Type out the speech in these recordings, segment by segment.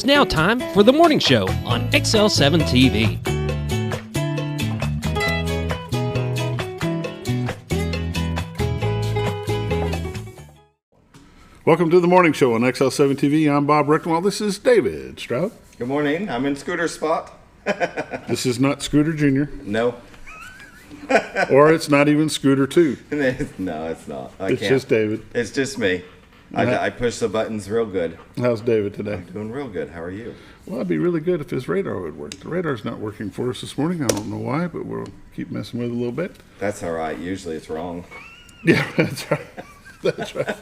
It's now time for the morning show on XL7-TV. Welcome to the morning show on XL7-TV. I'm Bob Rectenwald. This is David Stroud. Good morning. I'm in Scooter spot. This is not Scooter Jr. No. Or it's not even Scooter 2. No, it's not. It's just David. It's just me. I push the buttons real good. How's David today? Doing real good. How are you? Well, it'd be really good if his radar would work. The radar's not working for us this morning. I don't know why, but we'll keep messing with it a little bit. That's all right. Usually it's wrong. Yeah, that's right. That's right.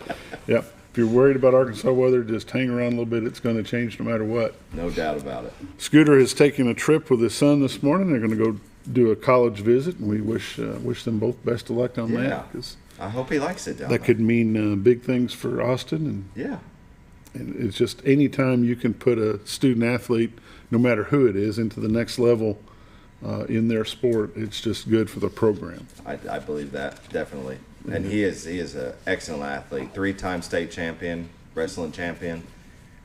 Yep. If you're worried about Arkansas weather, just hang around a little bit. It's going to change no matter what. No doubt about it. Scooter is taking a trip with his son this morning. They're going to go do a college visit, and we wish them both best of luck on that. 'Cause I hope he likes it down that there. could mean big things for Austin. And it's just any time you can put a student athlete, no matter who it is, into the next level in their sport, it's just good for the program. I believe that, definitely. And he is an excellent athlete. 3-time state champion, wrestling champion.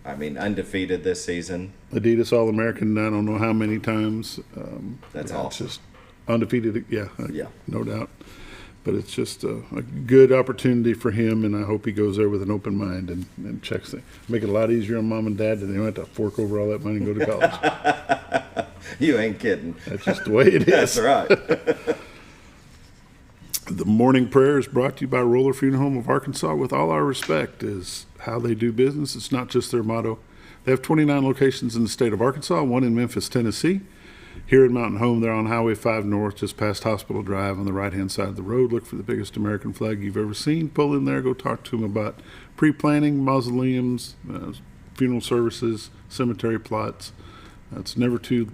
I mean, undefeated this season. Adidas All-American, I don't know how many times. That's yeah, awesome. It's just undefeated, yeah, no doubt. But it's just a good opportunity for him, and I hope he goes there with an open mind and checks it. Make it a lot easier on mom and dad, and they don't have to fork over all that money and go to college. You ain't kidding. That's just the way it is. That's right. The morning prayer is brought to you by Roller Funeral Home of Arkansas. With all our respect is how they do business. It's not just their motto. They have 29 locations in the state of Arkansas, one in Memphis, Tennessee. Here at Mountain Home, they're on Highway 5 North, just past Hospital Drive on the right-hand side of the road. Look for the biggest American flag you've ever seen. Pull in there, go talk to them about pre-planning, mausoleums, funeral services, cemetery plots. It's never too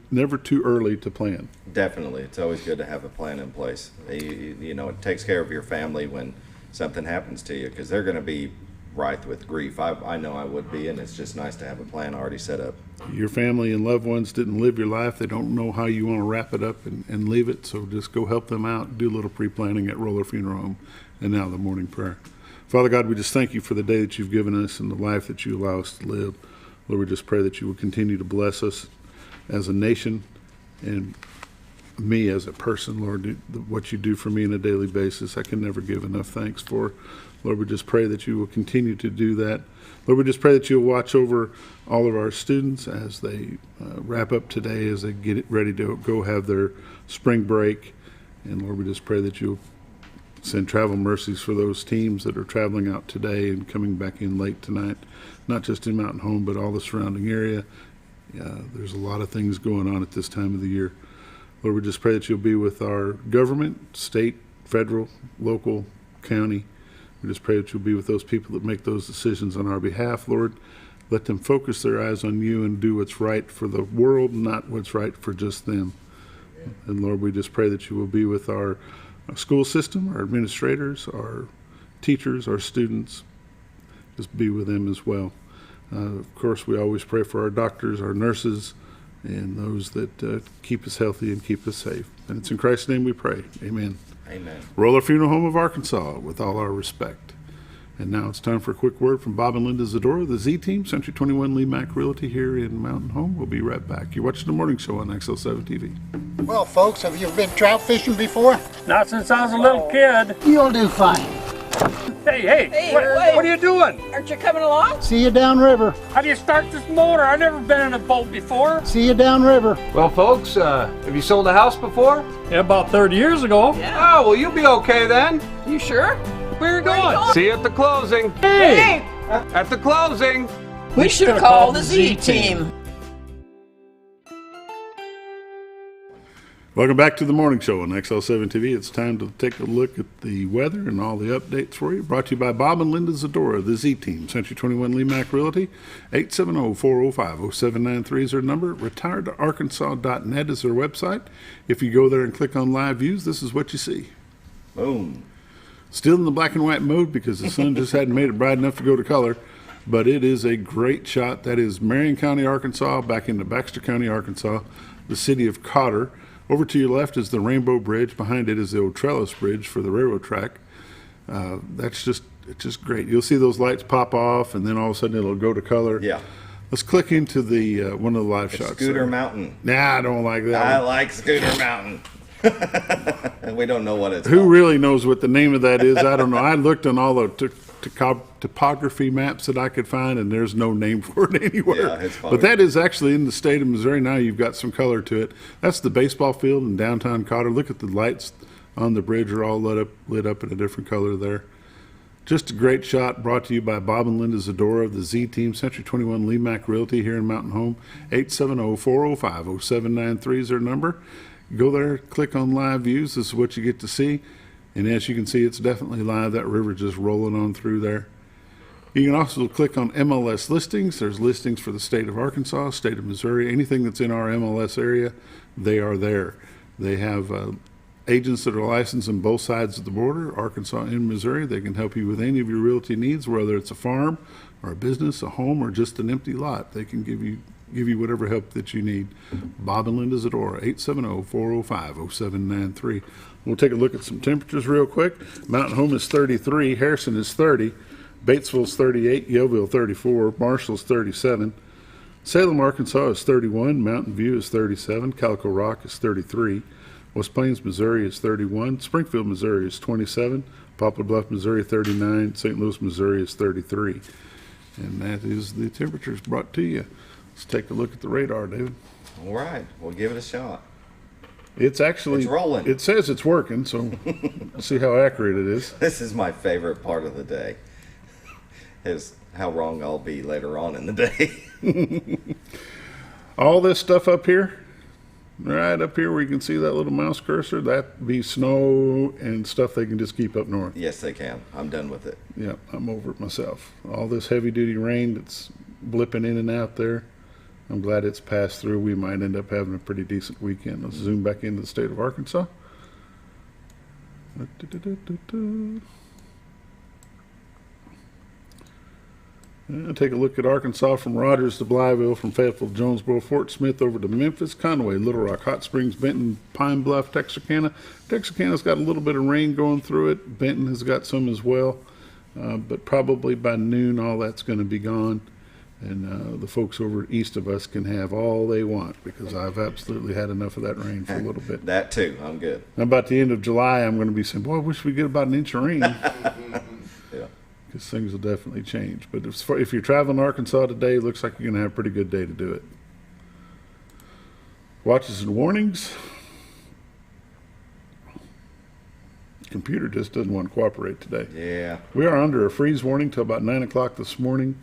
early to plan. Definitely. It's always good to have a plan in place. You know, it takes care of your family when something happens to you, because they're going to be rife with grief. I know I would be, and it's just nice to have a plan already set up. Your family and loved ones didn't live your life. They don't know how you want to wrap it up and leave it, so just go help them out. Do a little pre-planning at Roller Funeral Home. And now the morning prayer. Father God, we just thank you for the day that you've given us and the life that you allow us to live. Lord, we just pray that you will continue to bless us as a nation and me as a person, Lord. What you do for me on a daily basis, I can never give enough thanks for. Lord, we just pray that you will continue to do that. Lord, we just pray that you'll watch over all of our students as they wrap up today, as they get ready to go have their spring break. And Lord, we just pray that you'll send travel mercies for those teams that are traveling out today and coming back in late tonight, not just in Mountain Home, but all the surrounding area. There's a lot of things going on at this time of the year. Lord, we just pray that you'll be with our government, state, federal, local, county. We just pray that you'll be with those people that make those decisions on our behalf. Lord, let them focus their eyes on you and do what's right for the world, not what's right for just them. And Lord, we just pray that you will be with our school system, our administrators, our teachers, our students. Just be with them as well. Of course, we always pray for our doctors, our nurses, and those that keep us healthy and keep us safe. And it's in Christ's name we pray. Amen. Amen. Roller Funeral Home of Arkansas, with all our respect. And now it's time for a quick word from Bob and Linda Zdora, the Z-Team, Century 21 LeMac Realty here in Mountain Home. We'll be right back. You're watching the morning show on XL7-TV. Well, folks, have you been trout fishing before? Not since I was a little kid. You'll do fine. Hey, what are you doing? Aren't you coming along? See you downriver. How do you start this motor? I've never been in a boat before. See you downriver. Well, folks, have you sold a house before? Yeah, about 30 years ago. Yeah. Oh, well, you'll be okay then. You sure? Where are you going? See you at the closing. Hey! At the closing. We should call the Z-Team. Welcome back to the morning show on XL7-TV. It's time to take a look at the weather and all the updates for you. Brought to you by Bob and Linda Zdora, the Z-Team, Century 21 LeMac Realty. 870-405-0793 is their number. Retiredtoarkansas.net is their website. If you go there and click on live views, this is what you see. Boom. Still in the black and white mode because the sun just hadn't made it bright enough to go to color. But it is a great shot. That is Marion County, Arkansas, back into Baxter County, Arkansas, the city of Cotter. Over to your left is the Rainbow Bridge. Behind it is the old Trellis Bridge for the railroad track. It's just great. You'll see those lights pop off, and then all of a sudden it'll go to color. Yeah. Let's click into the one of the live shots. Scooter there. Mountain. Nah, I don't like that. I one. like Scooter Mountain. And we don't know what it's Who called. really knows what the name of that is? I don't know. I looked on all the topography maps that I could find, and there's no name for it anywhere. Yeah, it's funny. But that is actually in the state of Missouri. Now you've got some color to it. That's the baseball field in downtown Cotter. Look at the lights on the bridge are all lit up in a different color there. Just a great shot brought to you by Bob and Linda Zdora of the Z Team, Century 21 LeMac Realty here in Mountain Home. 870-405-0793 is their number. Go there, click on live views. This is what you get to see. And as you can see, it's definitely live. That river just rolling on through there. You can also click on MLS listings. There's listings for the state of Arkansas, state of Missouri, anything that's in our MLS area, they are there. They have agents that are licensed on both sides of the border, Arkansas and Missouri. They can help you with any of your realty needs, whether it's a farm or a business, a home, or just an empty lot. They can give you whatever help that you need. Bob and Linda Zdora, 870-405-0793. We'll take a look at some temperatures real quick. Mountain Home is 33, Harrison is 30, Batesville's 38, Yeoville 34, Marshall's 37, Salem, Arkansas is 31, Mountain View is 37, Calico Rock is 33, West Plains, Missouri is 31, Springfield, Missouri is 27, Poplar Bluff, Missouri 39, St. Louis, Missouri is 33. And that is the temperatures brought to you. Let's take a look at the radar, David. All right, we'll give it a shot. It's actually It's rolling. It says it's working, so let's see how accurate it is. This is my favorite part of the day, is how wrong I'll be later on in the day. All this stuff up here, right up here where you can see that little mouse cursor, that be snow and stuff they can just keep up north. Yes, they can. I'm done with it. Yeah, I'm over it myself. All this heavy duty rain that's blipping in and out there, I'm glad it's passed through. We might end up having a pretty decent weekend. Let's zoom back into the state of Arkansas. And take a look at Arkansas from Rogers to Blytheville, from Fayetteville, Jonesboro, Fort Smith over to Memphis, Conway, Little Rock, Hot Springs, Benton, Pine Bluff, Texarkana. Texarkana's got a little bit of rain going through it. Benton has got some as well, but probably by noon all that's going to be gone. And the folks over east of us can have all they want, because I've absolutely had enough of that rain for a little bit. That too. I'm good. Now, about the end of July, I'm going to be saying, boy, I wish we get about an inch of rain. Yeah. Because things will definitely change. But if you're traveling to Arkansas today, it looks like you're going to have a pretty good day to do it. Watches and warnings. Computer just doesn't want to cooperate today. Yeah. We are under a freeze warning till about 9 o'clock this morning.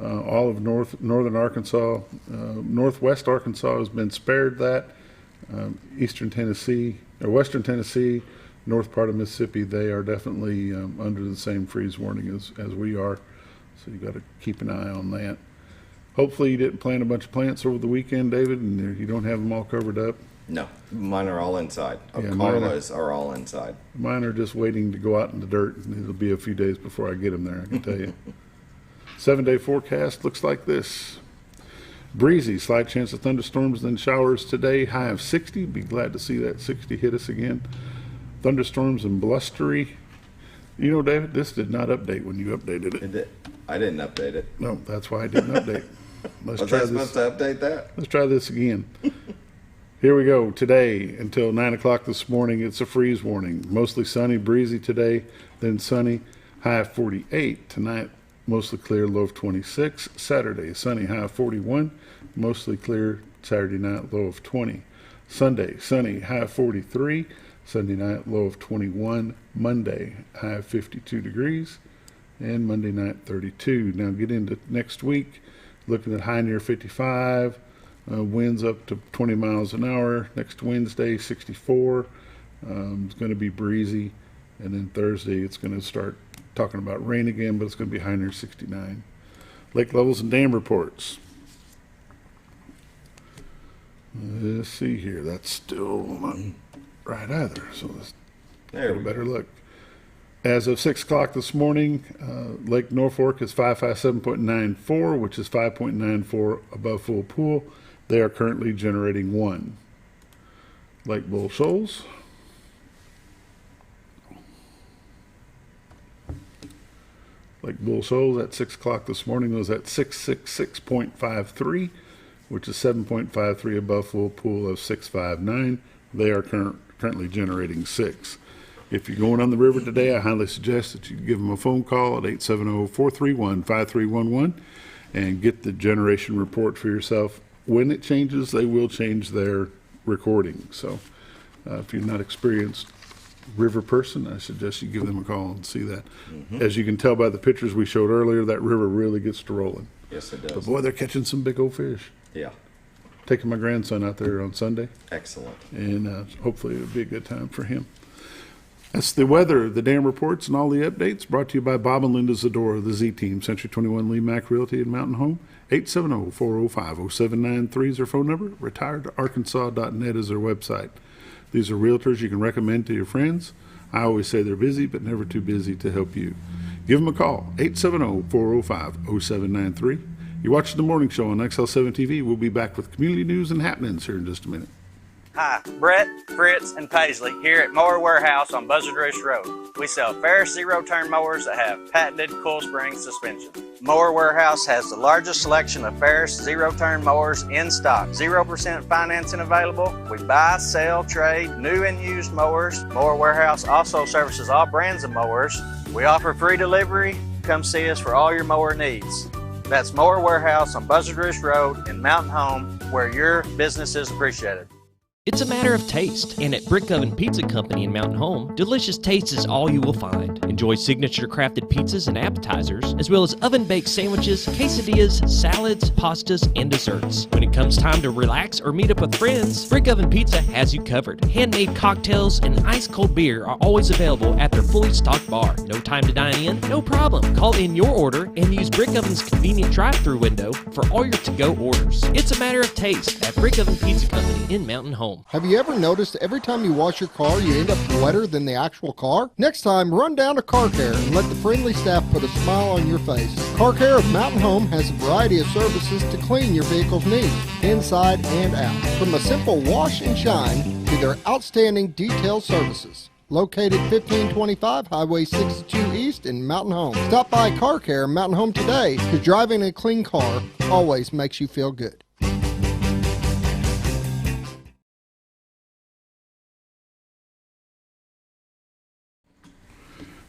All of northern Arkansas, northwest Arkansas has been spared that. Eastern Tennessee, or western Tennessee, north part of Mississippi, they are definitely under the same freeze warning as we are. So you got to keep an eye on that. Hopefully you didn't plant a bunch of plants over the weekend, David, and you don't have them all covered up. No, mine are all inside. Yeah, Carla's are all inside. Mine are just waiting to go out in the dirt, and it'll be a few days before I get them there, I can tell you. 7-day forecast looks like this. Breezy, slight chance of thunderstorms, then showers today. High of 60. Be glad to see that 60 hit us again. Thunderstorms and blustery. You know, David, this did not update when you updated it. I didn't update it. No, that's why I didn't update. Let's Was try I this. supposed to update that? Let's try this again. Here we go. Today until 9 o'clock this morning, it's a freeze warning. Mostly sunny, breezy today, then sunny. High of 48. Tonight, mostly clear, low of 26. Saturday, sunny, high of 41. Mostly clear, Saturday night, low of 20. Sunday, sunny, high of 43. Sunday night, low of 21. Monday, high of 52 degrees. And Monday night, 32. Now get into next week, looking at high near 55. Winds up to 20 miles an hour. Next Wednesday, 64. It's going to be breezy. And then Thursday, it's going to start talking about rain again, but it's going to be high near 69. Lake levels and dam reports. Let's see here. That's still not right either. So let's get a better look. As of 6 o'clock this morning, Lake Norfolk is 557.94, which is 5.94 above full pool. They are currently generating 1. Lake Bull Shoals. Lake Bull Shoals at 6 o'clock this morning was at 666.53, which is 7.53 above full pool of 659. They are currently generating 6. If you're going on the river today, I highly suggest that you give them a phone call at 870-431-5311 and get the generation report for yourself. When it changes, they will change their recording. So if you're not experienced river person, I suggest you give them a call and see that. As you can tell by the pictures we showed earlier, that river really gets to rolling. Yes, it does. But boy, they're catching some big old fish. Yeah. Taking my grandson out there on Sunday, Excellent. and hopefully it'll be a good time for him. That's the weather, the dam reports, and all the updates brought to you by Bob and Linda Zdora, the Z-Team, Century 21 LeMac Realty and Mountain Home. 870-405-0793 is their phone number. retiredarkansas.net is their website. These are realtors you can recommend to your friends. I always say they're busy, but never too busy to help you. Give them a call, 870-405-0793. You're watching The Morning Show on XL7-TV. We'll be back with community news and happenings here in just a minute. Hi, Brett, Fritz, and Paisley here at Mower Warehouse on Buzzard Roost Road. We sell Ferris zero-turn mowers that have patented coil spring suspension. Mower Warehouse has the largest selection of Ferris zero-turn mowers in stock. 0% financing available. We buy, sell, trade new and used mowers. Mower Warehouse also services all brands of mowers. We offer free delivery. Come see us for all your mower needs. That's Mower Warehouse on Buzzard Roost Road in Mountain Home, where your business is appreciated. It's a matter of taste, and at Brick Oven Pizza Company in Mountain Home, delicious taste is all you will find. Enjoy signature crafted pizzas and appetizers, as well as oven-baked sandwiches, quesadillas, salads, pastas, and desserts. When it comes time to relax or meet up with friends, Brick Oven Pizza has you covered. Handmade cocktails and ice-cold beer are always available at their fully stocked bar. No time to dine in? No problem. Call in your order and use Brick Oven's convenient drive-thru window for all your to-go orders. It's a matter of taste at Brick Oven Pizza Company in Mountain Home. Have you ever noticed every time you wash your car, you end up wetter than the actual car? Next time, run down to Car Care and let the friendly staff put a smile on your face. Car Care of Mountain Home has a variety of services to clean your vehicle's needs, inside and out. From a simple wash and shine to their outstanding detailed services. Located 1525 Highway 62 East in Mountain Home. Stop by Car Care Mountain Home today, because driving a clean car always makes you feel good.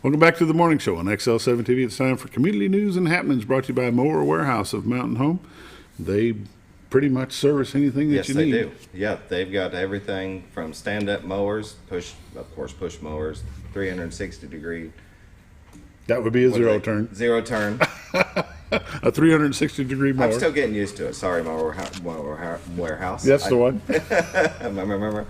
Welcome back to The Morning Show on XL7-TV. It's time for community news and happenings brought to you by Mower Warehouse of Mountain Home. They pretty much service anything that you need. Yes, they do. Yeah, they've got everything from stand-up mowers, push mowers, 360-degree. That would be a zero-turn. Zero-turn. A 360-degree mower. I'm still getting used to it. Sorry, Mower Warehouse. That's the one. Remember.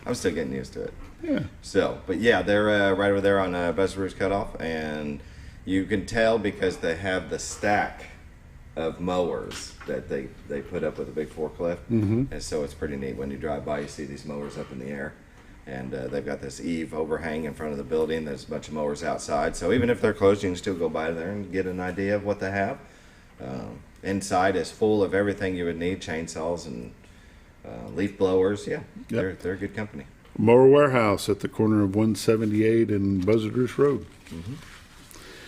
I'm still getting used to it. Yeah. So, but yeah, they're right over there on Buzzard Roost Cutoff, and you can tell because they have the stack of mowers that they put up with a big forklift, and so it's pretty neat. When you drive by, you see these mowers up in the air, and they've got this eave overhang in front of the building. There's a bunch of mowers outside, so even if they're closed, you can still go by there and get an idea of what they have. Inside is full of everything you would need: chainsaws and leaf blowers. Yeah, they're a good company. Mower Warehouse at the corner of 178 and Buzzard Roost Road.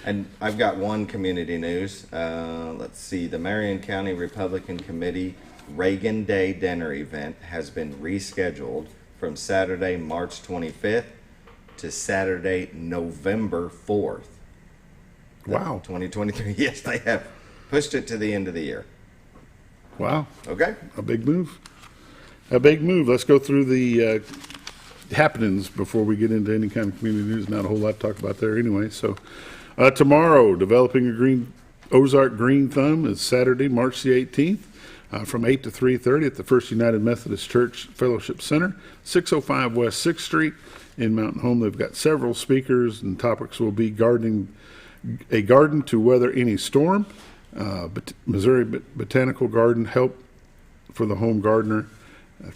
And I've got one community news. Let's see. The Marion County Republican Committee Reagan Day Dinner event has been rescheduled from Saturday, March 25th to Saturday, November 4th. Wow. 2023. Yes, they have pushed it to the end of the year. Wow. Okay. A big move. A big move. Let's go through the happenings before we get into any kind of community news. Not a whole lot to talk about there anyway. So tomorrow, developing a green Ozark Green Thumb is Saturday, March the 18th from 8 to 3:30 at the First United Methodist Church Fellowship Center, 605 West 6th Street in Mountain Home. They've got several speakers, and topics will be a garden to weather any storm, Missouri Botanical Garden help for the home gardener,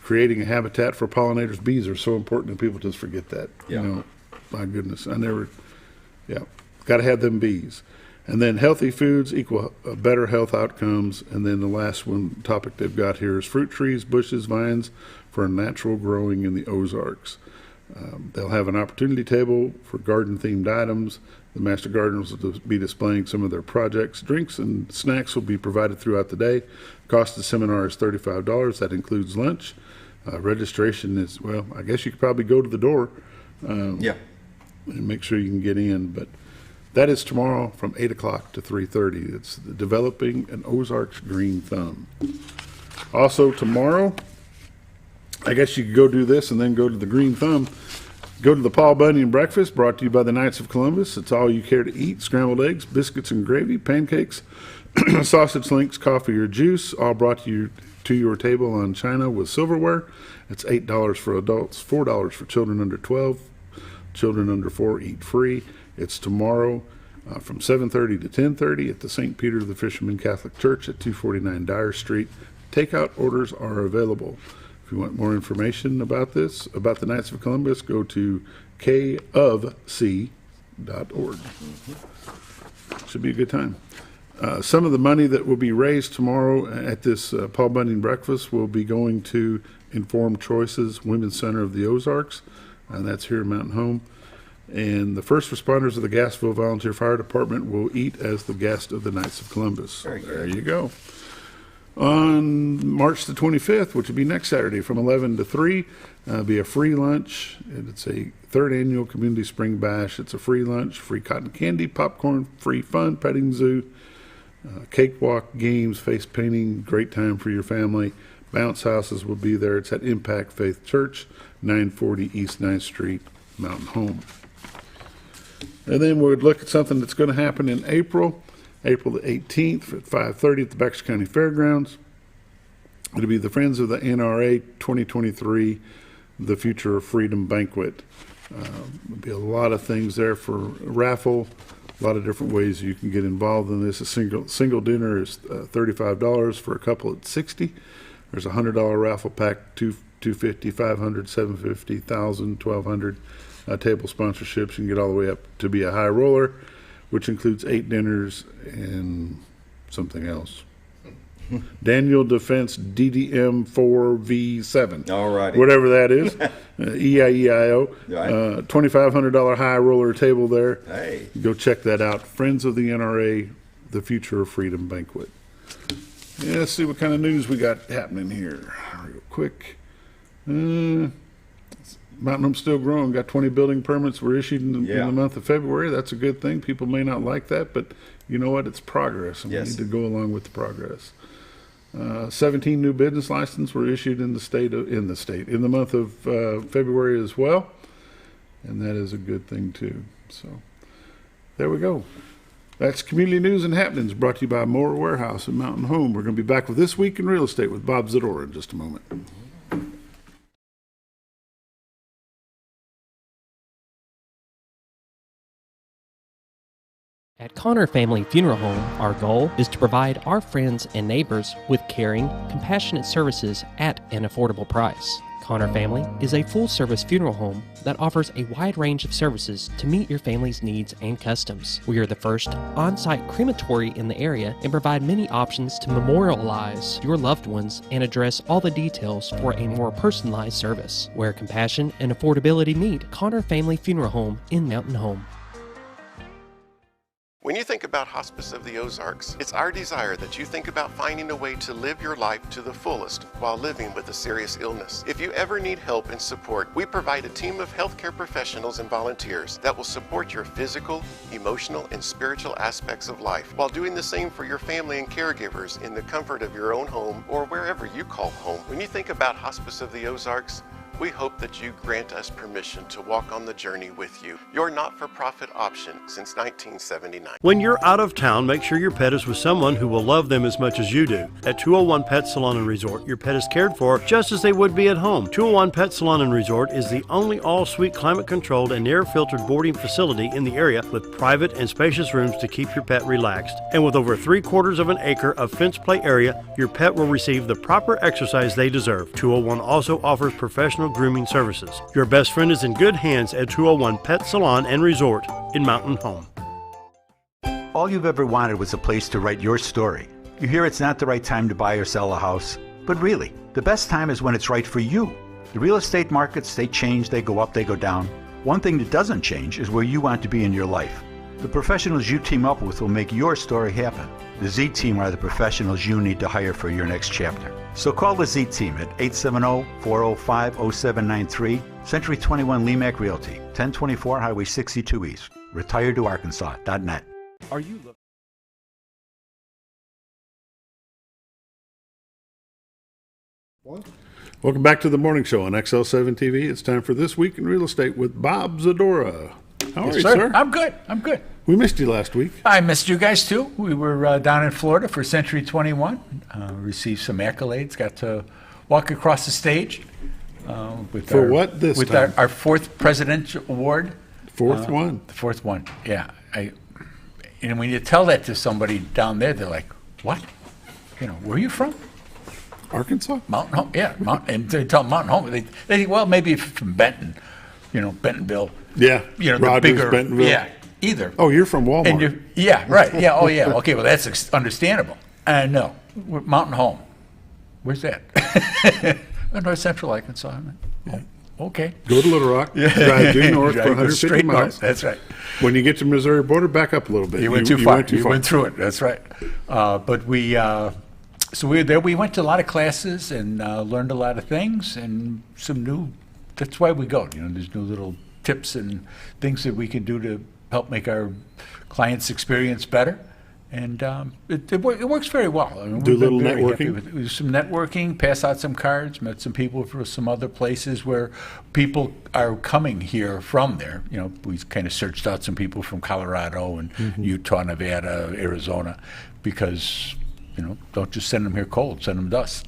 creating a habitat for pollinators. Bees are so important, and people just forget that. Yeah. You know, my goodness, got to have them bees. And then healthy foods equal better health outcomes. And then the last one topic they've got here is fruit trees, bushes, vines for natural growing in the Ozarks. They'll have an opportunity table for garden-themed items. The master gardeners will be displaying some of their projects. Drinks and snacks will be provided throughout the day. Cost of the seminar is $35. That includes lunch. Registration is, well, I guess you could probably go to the door and make sure you can get in. But that is tomorrow from 8 o'clock to 3:30. It's developing an Ozarks green thumb. Also tomorrow, I guess you could go do this and then go to the green thumb. Go to the Paul Bunyan breakfast brought to you by the Knights of Columbus. It's all you care to eat. Scrambled eggs, biscuits and gravy, pancakes, sausage links, coffee or juice, all brought to your table on china with silverware. It's $8 for adults, $4 for children under 12. Children under 4 eat free. It's tomorrow from 7:30 to 10:30 at the St. Peter the Fisherman Catholic Church at 249 Dyer Street. Takeout orders are available. If you want more information about this, about the Knights of Columbus, go to kofc.org. Should be a good time. Some of the money that will be raised tomorrow at this Paul Bunyan breakfast will be going to Informed Choices Women's Center of the Ozarks, and that's here in Mountain Home. And the first responders of the Gassville Volunteer Fire Department will eat as the guest of the Knights of Columbus. There you go. On March the 25th, which will be next Saturday from 11 to 3, be a free lunch. It's a 3rd annual Community Spring Bash. It's a free lunch, free cotton candy, popcorn, free fun, petting zoo, cakewalk, games, face painting, great time for your family. Bounce houses will be there. It's at Impact Faith Church, 940 East 9th Street, Mountain Home. And then we would look at something that's going to happen in April the 18th at 5:30 at the Baxter County Fairgrounds. It'll be the Friends of the NRA 2023, the Future of Freedom Banquet. There'll be a lot of things there for raffle, a lot of different ways you can get involved in this. A single dinner is $35, for a couple it's $60. There's a $100 raffle pack, $250, $500, $750, $1,000, $1,200. Table sponsorships. You can get all the way up to be a high roller, which includes 8 dinners and something else. Daniel Defense DDM 4V7. All righty. Whatever that is. EIEIO. $2,500 high roller table there. Hey. Go check that out. Friends of the NRA, the Future of Freedom Banquet. Yeah, let's see what kind of news we got happening here. Real quick. Mountain Home's still growing. Got 20 building permits were issued in the month of February. That's a good thing. People may not like that, but you know what? It's progress, and we need to go along with the progress. 17 new business licenses were issued in the month of February as well, and that is a good thing too. So there we go. That's Community News and Happenings, brought to you by Mower Warehouse and Mountain Home. We're going to be back with This Week in Real Estate with Bob Zdora in just a moment. At Connor Family Funeral Home, our goal is to provide our friends and neighbors with caring, compassionate services at an affordable price. Connor Family is a full-service funeral home that offers a wide range of services to meet your family's needs and customs. We are the first on-site crematory in the area and provide many options to memorialize your loved ones and address all the details for a more personalized service. Where compassion and affordability meet, Connor Family Funeral Home in Mountain Home. When you think about Hospice of the Ozarks, it's our desire that you think about finding a way to live your life to the fullest while living with a serious illness. If you ever need help and support, we provide a team of healthcare professionals and volunteers that will support your physical, emotional, and spiritual aspects of life while doing the same for your family and caregivers in the comfort of your own home or wherever you call home. When you think about Hospice of the Ozarks, we hope that you grant us permission to walk on the journey with you. Your not-for-profit option since 1979. When you're out of town, make sure your pet is with someone who will love them as much as you do. At 201 Pet Salon and Resort, your pet is cared for just as they would be at home. 201 Pet Salon and Resort is the only all-suite climate-controlled and air-filtered boarding facility in the area with private and spacious rooms to keep your pet relaxed. And with over 3/4 of an acre of fenced play area, your pet will receive the proper exercise they deserve. 201 also offers professional grooming services. Your best friend is in good hands at 201 Pet Salon and Resort in Mountain Home. All you've ever wanted was a place to write your story. You hear it's not the right time to buy or sell a house, but really, the best time is when it's right for you. The real estate markets, they change, they go up, they go down. One thing that doesn't change is where you want to be in your life. The professionals you team up with will make your story happen. The Z Team are the professionals you need to hire for your next chapter. So call the Z Team at 870-405-0793, Century 21 LeMac Realty, 1024 Highway 62 East, retiredtoarkansas.net. Are you Welcome back to the morning show on XL7-TV. It's time for This Week in Real Estate with Bob Zdora. How are you, sir? I'm good. We missed you last week. I missed you guys too. We were down in Florida for Century 21. Received some accolades. Got to walk across the stage. With For what this with time? our fourth presidential award. Fourth one. The fourth one. Yeah. And when you tell that to somebody down there, they're like, "What? Where are you from?" Arkansas? Mountain Home. Yeah. And they tell them Mountain Home. They think, well, maybe from Benton. Bentonville. Yeah. The Rogers, bigger. Bentonville. Yeah. Either. Oh, you're from Walmart. And yeah, right. Yeah. Oh, yeah. Okay. Well, that's understandable. No, Mountain Home. Where's that? North Central Arkansas. Okay. Go to Little Rock. Drive due north for 150 straight miles. north. That's right. When you get to Missouri border, back up a little bit. You went too far. You went through it. That's right. But we. So we were there. We went to a lot of classes and learned a lot of things and some new. That's why we go. There's new little tips and things that we can do to help make our clients' experience better. And it works very well. Do a little networking? Some networking, pass out some cards, met some people from some other places where people are coming here from there. We kind of searched out some people from Colorado and Utah, Nevada, Arizona, because, don't just send them here cold, send them to us.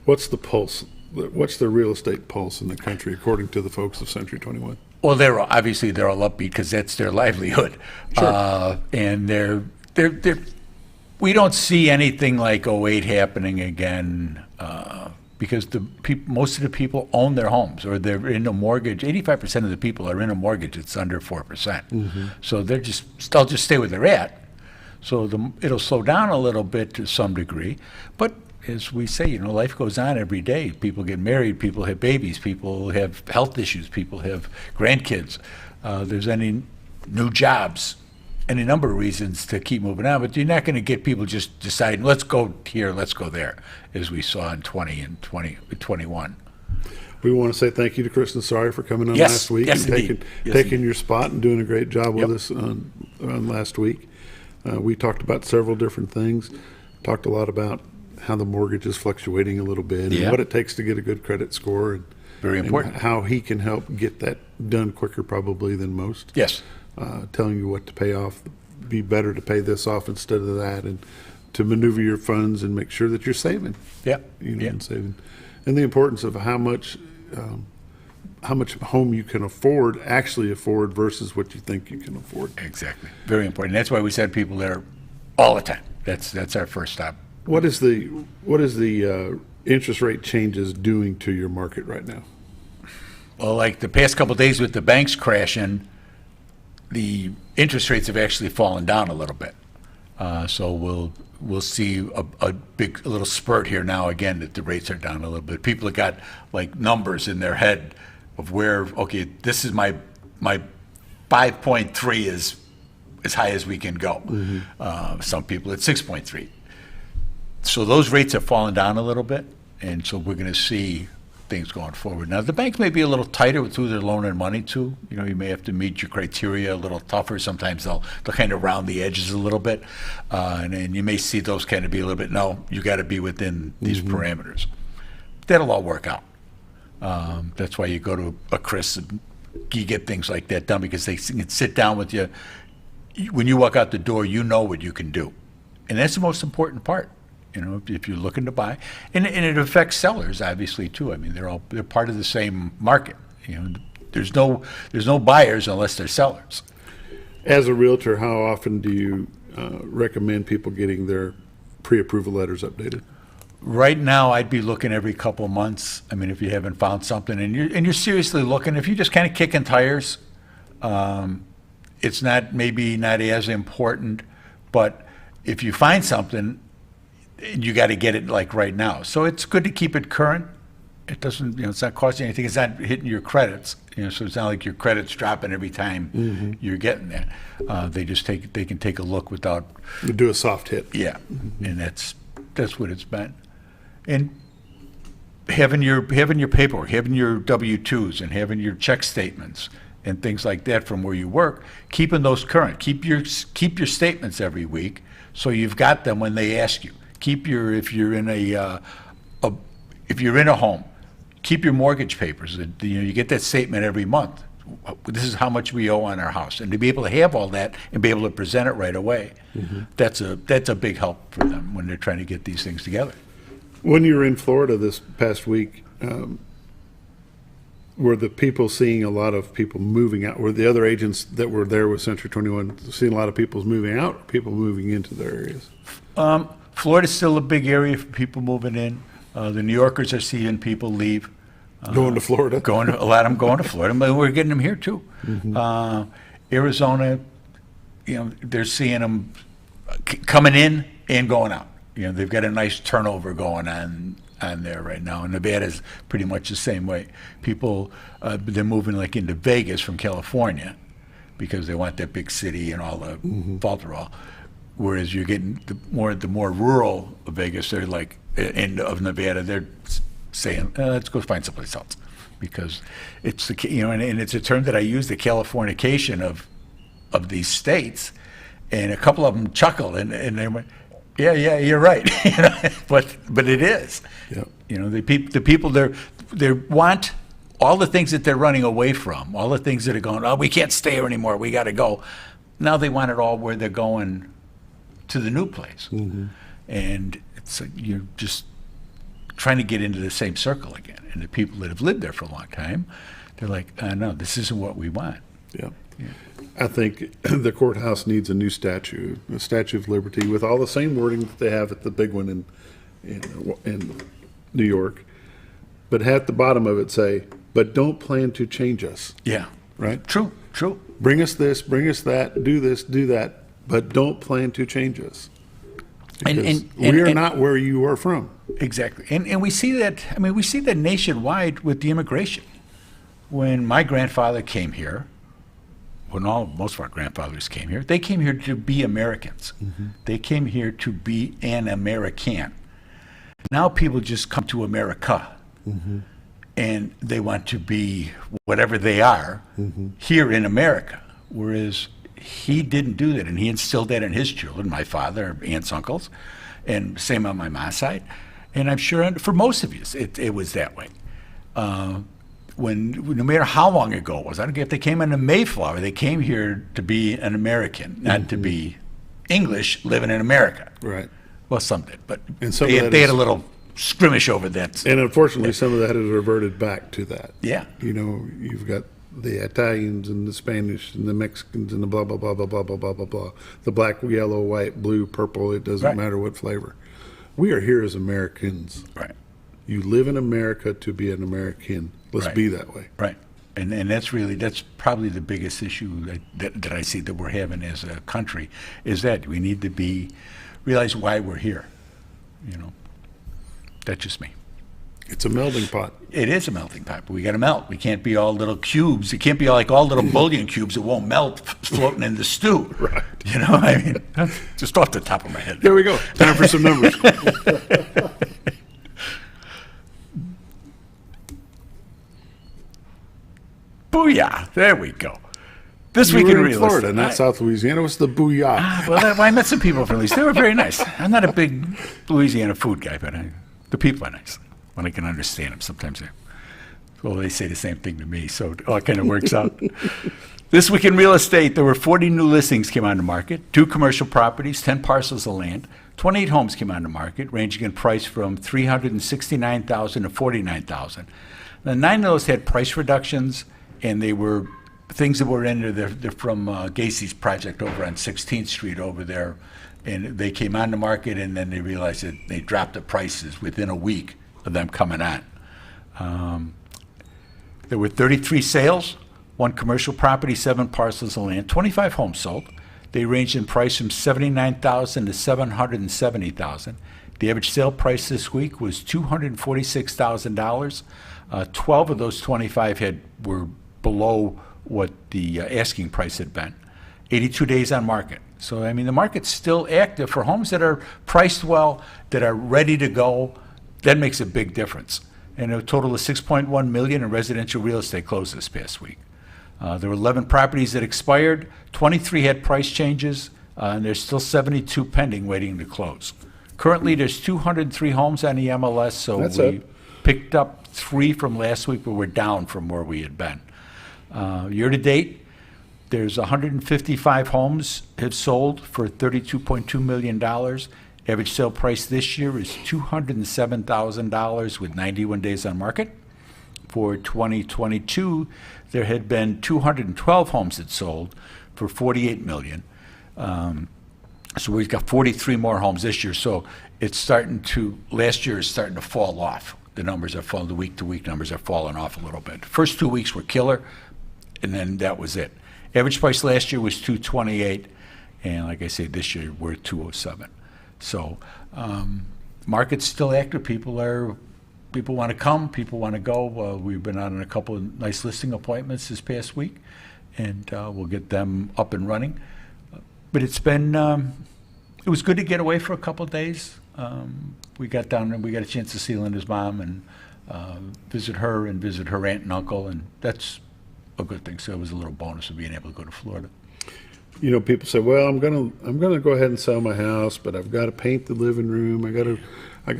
What's the pulse? What's the real estate pulse in the country, according to the folks of Century 21? Well, they're all upbeat because that's their livelihood. Sure. And we don't see anything like '08 happening again because most of the people own their homes or they're in a mortgage. 85% of the people are in a mortgage that's under 4%. So they'll just stay where they're at. So it'll slow down a little bit to some degree, but as we say, life goes on every day. People get married, people have babies, people have health issues, people have grandkids. There's any new jobs, any number of reasons to keep moving on, but you're not going to get people just deciding, let's go here, let's go there, as we saw in 20 and 21. We want to say thank you to Chris and Sari for coming on last week and taking your spot and doing a great job with us on last week. We talked about several different things, talked a lot about how the mortgage is fluctuating a little bit and what it takes to get a good credit score. And very important. And how he can help get that done quicker probably than most. Yes. Telling you what to pay off, be better to pay this off instead of that, and to maneuver your funds and make sure that you're saving. Yeah. And saving. And the importance of how much home you can actually afford versus what you think you can afford. Exactly. Very important. That's why we send people there all the time. That's our first stop. What is the interest rate changes doing to your market right now? Well, like the past couple of days with the banks crashing, the interest rates have actually fallen down a little bit. So we'll see a little spurt here now again that the rates are down a little bit. People have got like numbers in their head of where, okay, this is my 5.3 is as high as we can go. Some people at 6.3. So those rates have fallen down a little bit, and so we're going to see things going forward. Now, the banks may be a little tighter with who they're loaning money to. You may have to meet your criteria a little tougher. Sometimes they'll kind of round the edges a little bit, and then you may see those kind of be a little bit, no, you got to be within these parameters. That'll all work out. That's why you go to a Chris and you get things like that done because they can sit down with you. When you walk out the door, you know what you can do. And that's the most important part. If you're looking to buy, and it affects sellers obviously too. I mean, they're part of the same market. There's no buyers unless they're sellers. As a realtor, how often do you recommend people getting their pre-approval letters updated? Right now, I'd be looking every couple months. I mean, if you haven't found something and you're seriously looking, if you're just kind of kicking tires, it's maybe not as important. But if you find something, you got to get it like right now. So it's good to keep it current, It doesn't, it's not costing anything. It's not hitting your credits, so it's not like your credit's dropping every time you're getting there. They can take a look without. You do a soft hit. Yeah, and that's what it's been. And having your paperwork, having your W-2s, and having your check statements and things like that from where you work, keeping those current. Keep your statements every week, so you've got them when they ask you. If you're in a home, keep your mortgage papers. You get that statement every month. This is how much we owe on our house, and to be able to have all that and be able to present it right away, that's a big help for them when they're trying to get these things together. When you were in Florida this past week, were the people seeing a lot of people moving out? Were the other agents that were there with Century 21 seeing a lot of people moving out, or people moving into their areas? Florida's still a big area for people moving in. The New Yorkers are seeing people leave. Going to Florida? A lot of them going to Florida, but we're getting them here too. Arizona, they're seeing them coming in and going out. They've got a nice turnover going on there right now. And Nevada's pretty much the same way. People, they're moving like into Vegas from California because they want that big city and all the Falterall. Whereas you're getting the more rural Vegas, they're like end of Nevada, they're saying, let's go find someplace else, because it's and it's a term that I use, the Californication of these states, and a couple of them chuckled and they went, yeah, you're right, but it is. Yep. The people they want all the things that they're running away from, all the things that are going, oh, we can't stay here anymore, we got to go. Now they want it all where they're going to the new place, and it's you're just trying to get into the same circle again. And the people that have lived there for a long time, they're like, no, this isn't what we want. Yeah. I think the courthouse needs a new statue, a Statue of Liberty, with all the same wording that they have at the big one in New York, but at the bottom of it say, but don't plan to change us. Yeah. Right? True. Bring us this, bring us that, do this, do that, but don't plan to change us. And we are not where you are from. Exactly. And we see that, we see that nationwide with the immigration. When my grandfather came here, most of our grandfathers came here, they came here to be Americans. They came here to be an American. Now people just come to America, and they want to be whatever they are here in America. Whereas he didn't do that, and he instilled that in his children, my father, aunts, uncles, and same on my mom's side. And I'm sure for most of you, it was that way. No matter how long ago it was, I don't care if they came in the Mayflower, they came here to be an American, not to be English living in America. Right. Well, some did, but some they had a little skirmish over that. And unfortunately, some of that has reverted back to that. Yeah. You've got the Italians and the Spanish and the Mexicans and the blah, blah, blah, blah, blah, blah, blah, blah, blah. The black, yellow, white, blue, purple, it doesn't matter what flavor. We are here as Americans. Right. You live in America to be an American. Let's be that way. Right. And that's probably the biggest issue that I see that we're having as a country, is that we need to realize why we're here. That's just me. It's a melting pot. It is a melting pot, but we got to melt. We can't be all little cubes. It can't be like all little bullion cubes that won't melt floating in the stew. Right. Just off the top of my head. There we go. Time for some numbers. Booyah. There we go. This week in real Florida, estate. not South Louisiana. What's the booyah? Well, I met some people from Louisiana. They were very nice. I'm not a big Louisiana food guy, but the people are nice. When I can understand them, sometimes they say the same thing to me, so it all kind of works out. This week in real estate, there were 40 new listings came on the market, 2 commercial properties, 10 parcels of land, 28 homes came on the market, ranging in price from $369,000 to $49,000. Now, 9 of those had price reductions, and they were things that were in there. They're from Gacy's project over on 16th Street over there, and they came on the market, and then they realized that they dropped the prices within a week of them coming on. There were 33 sales, 1 commercial property, 7 parcels of land, 25 homes sold. They ranged in price from $79,000 to $770,000. The average sale price this week was $246,000. 12 of those 25 were below what the asking price had been. 82 days on market. So, I mean, the market's still active for homes that are priced well, that are ready to go. That makes a big difference. And a total of $6.1 million in residential real estate closed this past week. There were 11 properties that expired, 23 had price changes, and there's still 72 pending waiting to close. Currently, there's 203 homes on the MLS, so we picked up 3 from last week, but we're down from where we had been. Year to date, there's 155 homes have sold for $32.2 million. Average sale price this year is $207,000 with 91 days on market. For 2022, there had been 212 homes that sold for $48 million. So we've got 43 more homes this year. So it's last year is starting to fall off. The numbers are falling, the week-to-week numbers are falling off a little bit. First 2 weeks were killer, and then that was it. Average price last year was $228, and like I say, this year we're at $207. So market's still active. People want to come, people want to go. We've been on a couple of nice listing appointments this past week, and we'll get them up and running. But it's been, it was good to get away for a couple of days. We got down and we got a chance to see Linda's mom and visit her aunt and uncle, and that's a good thing. So it was a little bonus of being able to go to Florida. You know, people say, "Well, I'm gonna go ahead and sell my house, but I've got to paint the living room. I got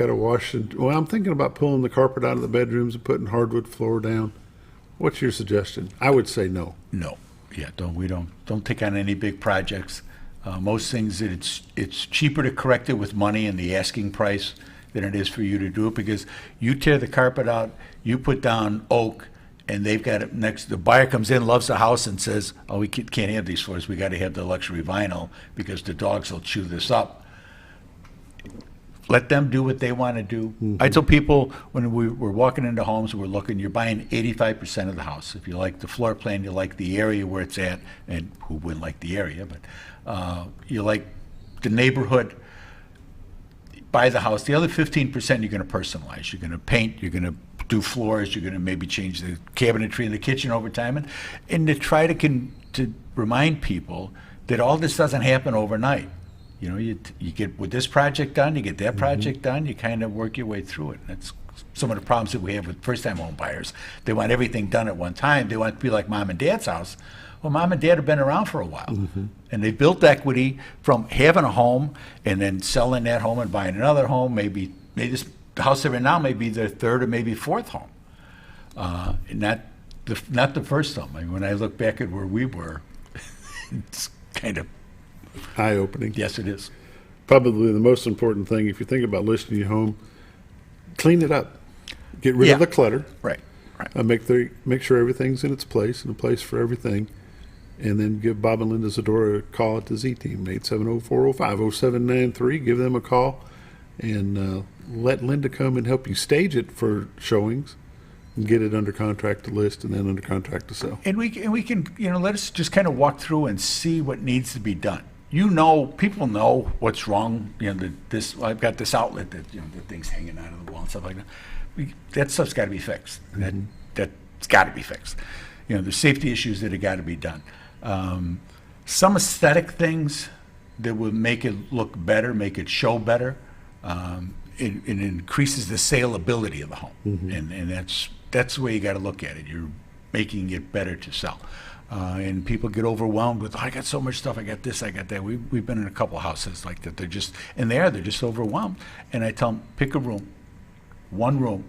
to wash it." Well, I'm thinking about pulling the carpet out of the bedrooms and putting hardwood floor down. What's your suggestion? I would say no. No, yeah, don't take on any big projects. Most things it's cheaper to correct it with money and the asking price than it is for you to do it, because you tear the carpet out, you put down oak, and they've got it next. The buyer comes in, loves the house, and says, "Oh, we can't have these floors. We got to have the luxury vinyl because the dogs will chew this up." Let them do what they want to do. Mm-hmm. I tell people when we're walking into homes, we're looking, you're buying 85% of the house. If you like the floor plan, you like the area where it's at, and who wouldn't like the area, but you like the neighborhood, buy the house. The other 15% you're going to personalize. You're going to paint, you're going to do floors, you're going to maybe change the cabinetry in the kitchen over time, and to try to remind people that all this doesn't happen overnight. You know, you get with this project done, you get that project done, you kind of work your way through it. That's some of the problems that we have with first-time home buyers. They want everything done at one time. They want it to be like mom and dad's house. Well, mom and dad have been around for a while, and they built equity from having a home and then selling that home and buying another home. Maybe the house they're in now may be their third or maybe fourth home, and not the first home. I mean, when I look back at where we were, it's kind of eye-opening. Yes, it is. Probably the most important thing, if you think about listing your home, clean it up. Get rid of the clutter. Right. Make sure everything's in its place and a place for everything. And then give Bob and Linda Zdora a call at the Z-Team, 870-405-0793. Give them a call and let Linda come and help you stage it for showings and get it under contract to list and then under contract to sell. And we can, let us just kind of walk through and see what needs to be done. People know what's wrong. I've got this outlet that, the thing's hanging out of the wall and stuff like that. That stuff's got to be fixed. That's got to be fixed. There's safety issues that have got to be done. Some aesthetic things that will make it look better, make it show better. It increases the saleability of the home, and that's the way you got to look at it. You're making it better to sell. And people get overwhelmed with, I got so much stuff, I got this, I got that. We've been in a couple houses like that. They're just overwhelmed. And I tell them, pick a room, one room,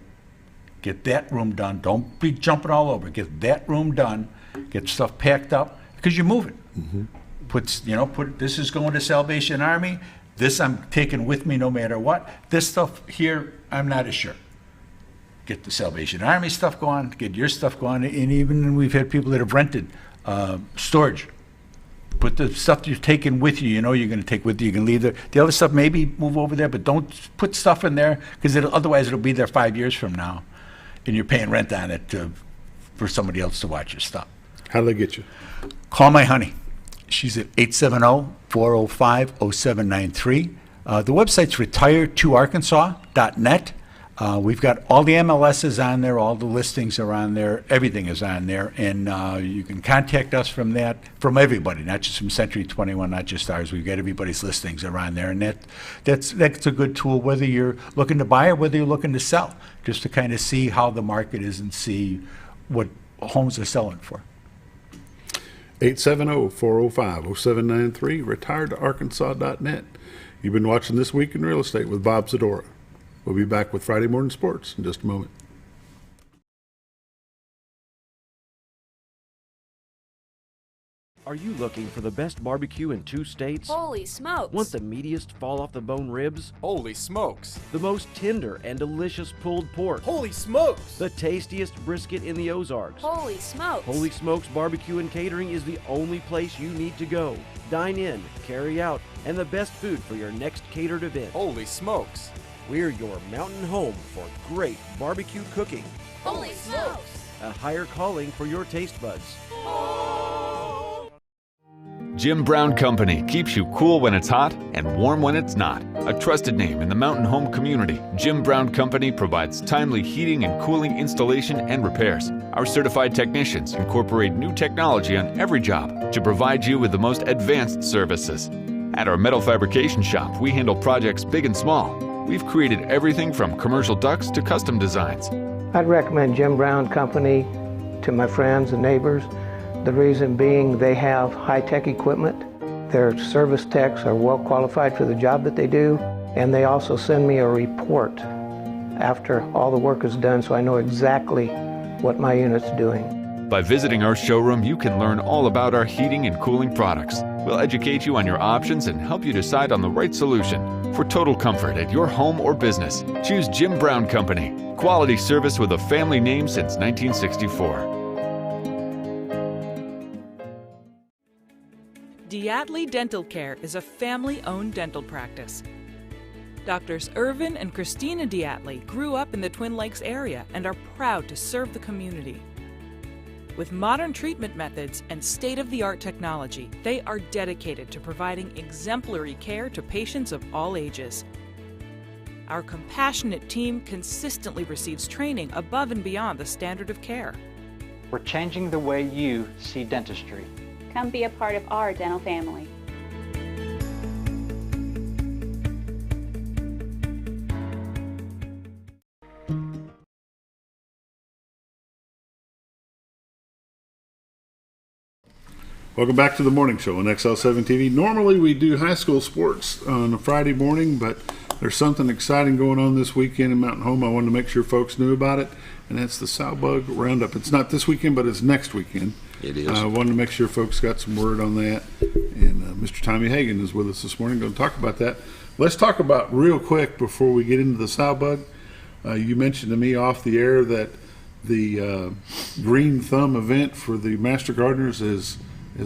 get that room done. Don't be jumping all over. Get that room done, get stuff packed up, because you're moving. Put this is going to Salvation Army. This I'm taking with me no matter what. This stuff here, I'm not as sure. Get the Salvation Army stuff going, get your stuff going, and even we've had people that have rented storage. Put the stuff you're taking with you, you're going to take with you, you can leave there. The other stuff, maybe move over there, but don't put stuff in there, because otherwise it'll be there 5 years from now, and you're paying rent on it for somebody else to watch your stuff. How do they get you? Call my honey. She's at 870-405-0793. The website's retiredtoarkansas.net. We've got all the MLSs on there, all the listings are on there, everything is on there, and you can contact us from everybody, not just from Century 21, not just ours. We've got everybody's listings are on there, and that's a good tool, whether you're looking to buy or whether you're looking to sell, just to kind of see how the market is and see what homes are selling for. 870-405-0793, retiredtoarkansas.net. You've been watching This Week in Real Estate with Bob Zdora. We'll be back with Friday Morning Sports in just a moment. Are you looking for the best barbecue in 2 states? Holy smokes! Want the meatiest fall-off-the-bone ribs? Holy smokes! The most tender and delicious pulled pork? Holy smokes! The tastiest brisket in the Ozarks? Holy smokes! Holy Smokes Barbecue and Catering is the only place you need to go. Dine in, carry out, and the best food for your next catered event. Holy smokes! We're your mountain home for great barbecue cooking. Holy smokes! A higher calling for your taste buds. Jim Brown Company keeps you cool when it's hot and warm when it's not. A trusted name in the mountain home community, Jim Brown Company provides timely heating and cooling installation and repairs. Our certified technicians incorporate new technology on every job to provide you with the most advanced services. At our metal fabrication shop, we handle projects big and small. We've created everything from commercial ducts to custom designs. I'd recommend Jim Brown Company to my friends and neighbors. The reason being they have high-tech equipment. Their service techs are well qualified for the job that they do, and they also send me a report after all the work is done so I know exactly what my unit's doing. By visiting our showroom, you can learn all about our heating and cooling products. We'll educate you on your options and help you decide on the right solution. For total comfort at your home or business, choose Jim Brown Company. Quality service with a family name since 1964. Diatley Dental Care is a family-owned dental practice. Doctors Irvin and Christina Diatley grew up in the Twin Lakes area and are proud to serve the community. With modern treatment methods and state-of-the-art technology, they are dedicated to providing exemplary care to patients of all ages. Our compassionate team consistently receives training above and beyond the standard of care. We're changing the way you see dentistry. Come be a part of our dental family. Welcome back to the morning show on XL7-TV. Normally we do high school sports on a Friday morning, but there's something exciting going on this weekend in Mountain Home. I wanted to make sure folks knew about it, and that's the Sowbug Roundup. It's not this weekend, but it's next weekend. It is. I wanted to make sure folks got some word on that, and Mr. Tommy Hagan is with us this morning going to talk about that. Let's talk about real quick before we get into the Sowbug. You mentioned to me off the air that the Green Thumb event for the Master Gardeners is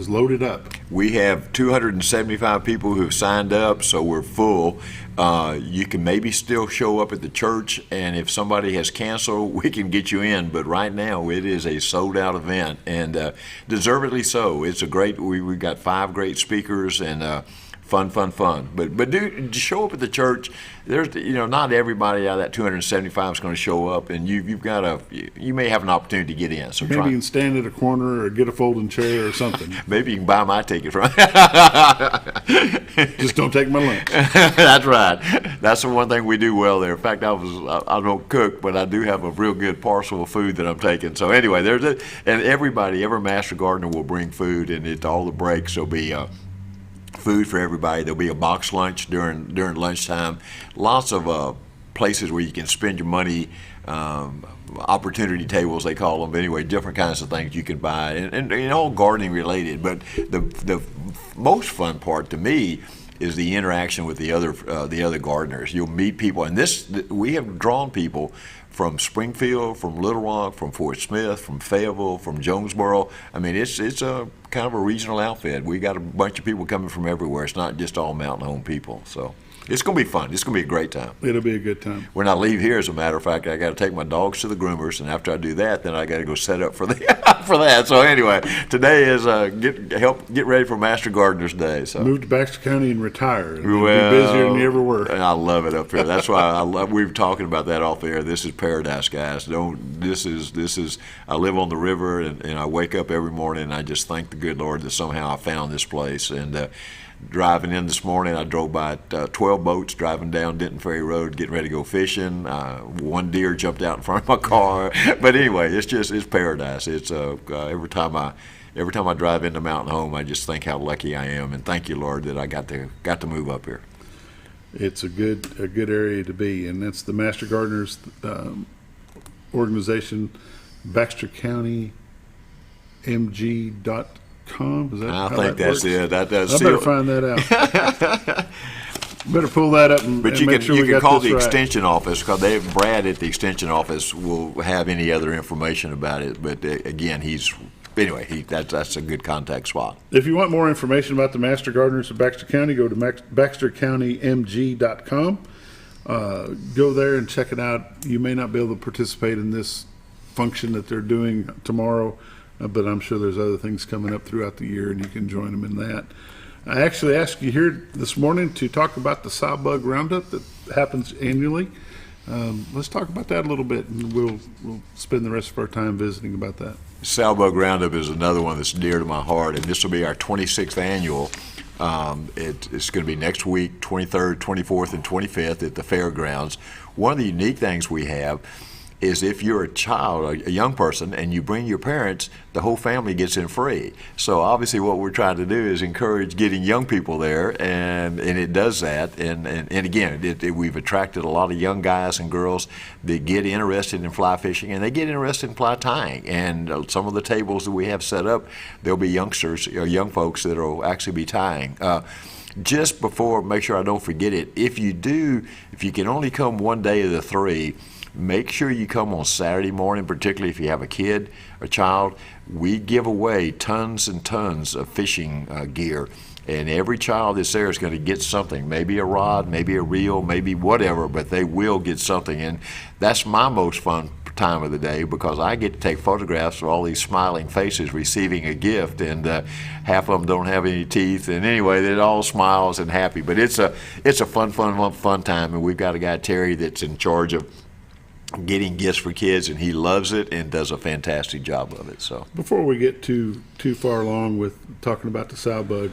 loaded up. We have 275 people who've signed up, so we're full. You can maybe still show up at the church, and if somebody has canceled, we can get you in. But right now, it is a sold-out event, and deservedly so. It's a great. We've got 5 great speakers and fun. But do show up at the church. There's not everybody out of that 275 is going to show up, and you may have an opportunity to get in. So maybe you can stand at a corner or get a folding chair or something. Maybe you can buy my ticket, right? Just don't take my lunch. That's right. That's the one thing we do well there. In fact, I don't cook, but I do have a real good parcel of food that I'm taking. So anyway, and every Master Gardener will bring food, and at all the breaks there'll be food for everybody. There'll be a box lunch during lunchtime. Lots of places where you can spend your money, opportunity tables they call them. But anyway, different kinds of things you can buy, and all gardening related. But the most fun part to me is the interaction with the other gardeners. You'll meet people, and we have drawn people from Springfield, from Little Rock, from Fort Smith, from Fayetteville, from Jonesboro. I mean, it's a kind of a regional outfit. We got a bunch of people coming from everywhere. It's not just all Mountain Home people. So it's going to be fun. It's going to be a great time. It'll be a good time. When I leave here, as a matter of fact, I got to take my dogs to the groomers, and after I do that, then I got to go set up for the for that. So anyway, today is get ready for Master Gardener's Day. So move to Baxter County and retire. And well, be busier than you ever were. I love it up here. That's why we were talking about that off air. This is paradise, guys. This is. I live on the river, and I wake up every morning, and I just thank the good Lord that somehow I found this place. And driving in this morning, I drove by 12 boats driving down Denton Ferry Road, getting ready to go fishing. One deer jumped out in front of my car. But anyway, it's paradise. It's every time I drive into Mountain Home, I just think how lucky I am, and thank you, Lord, that I got to move up here. It's a good area to be, and that's the Master Gardeners organization, BaxterCountyMG.com. Is that I how think that that's works? it. I better find that out. Better pull that up and But you make can sure we got call this the right. extension office, because Brad at the extension office will have any other information about it. But again, that's a good contact spot. If you want more information about the Master Gardeners of Baxter County, go to BaxterCountyMG.com. Go there and check it out. You may not be able to participate in this function that they're doing tomorrow, but I'm sure there's other things coming up throughout the year, and you can join them in that. I actually asked you here this morning to talk about the Sowbug Roundup that happens annually. Let's talk about that a little bit, and we'll spend the rest of our time visiting about that. Sowbug Roundup is another one that's dear to my heart, and this will be our 26th annual. It's going to be next week, 23rd, 24th, and 25th at the fairgrounds. One of the unique things we have is if you're a child, a young person, and you bring your parents, the whole family gets in free. So obviously what we're trying to do is encourage getting young people there, and it does that. And again, we've attracted a lot of young guys and girls that get interested in fly fishing, and they get interested in fly tying. And some of the tables that we have set up, there'll be youngsters, or young folks that will actually be tying. Just before, make sure I don't forget it, if you can only come one day of the 3, make sure you come on Saturday morning, particularly if you have a kid or child. We give away tons and tons of fishing gear, and every child that's there is going to get something, maybe a rod, maybe a reel, maybe whatever, but they will get something. And that's my most fun time of the day, because I get to take photographs of all these smiling faces receiving a gift, and half of them don't have any teeth, and anyway, they're all smiles and happy. But it's a fun time, and we've got a guy, Terry, that's in charge of getting gifts for kids, and he loves it and does a fantastic job of it. So before we get too far along with talking about the Sowbug,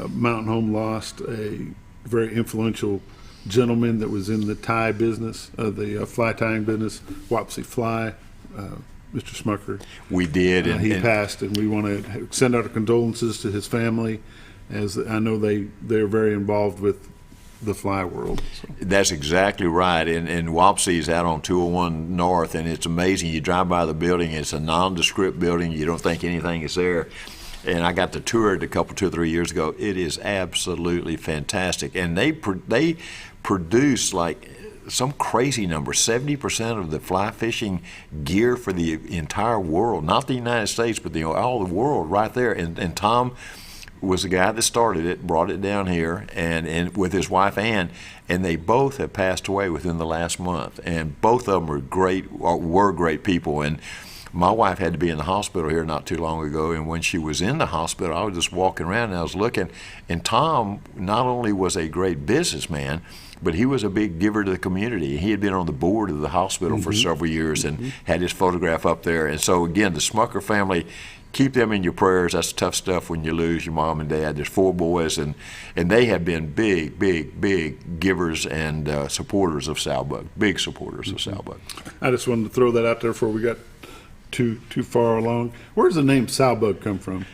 Mountain Home lost a very influential gentleman that was in the tie business, the fly tying business, Wapsie Fly, Mr. Smucker. We did, and he passed, and we want to send out our condolences to his family, as I know they're very involved with the fly world. So. That's exactly right, and Wapsie's out on 201 North, and it's amazing. You drive by the building, it's a nondescript building, you don't think anything is there. And I got to tour it 2 or 3 years ago. It is absolutely fantastic, and they produce like some crazy number, 70% of the fly fishing gear for the entire world, not the United States, but all the world right there. And Tom was the guy that started it, brought it down here, and with his wife Ann, and they both have passed away within the last month. And both of them were great people. And my wife had to be in the hospital here not too long ago, and when she was in the hospital, I was just walking around and I was looking, and Tom not only was a great businessman, but he was a big giver to the community. He had been on the board of the hospital for several years and had his photograph up there. And so again, the Smucker family, keep them in your prayers. That's tough stuff when you lose your mom and dad. There's 4 boys, and they have been big givers and supporters of Sowbug, big supporters of Sowbug. I just wanted to throw that out there before we got too far along. Where does the name Sowbug come from?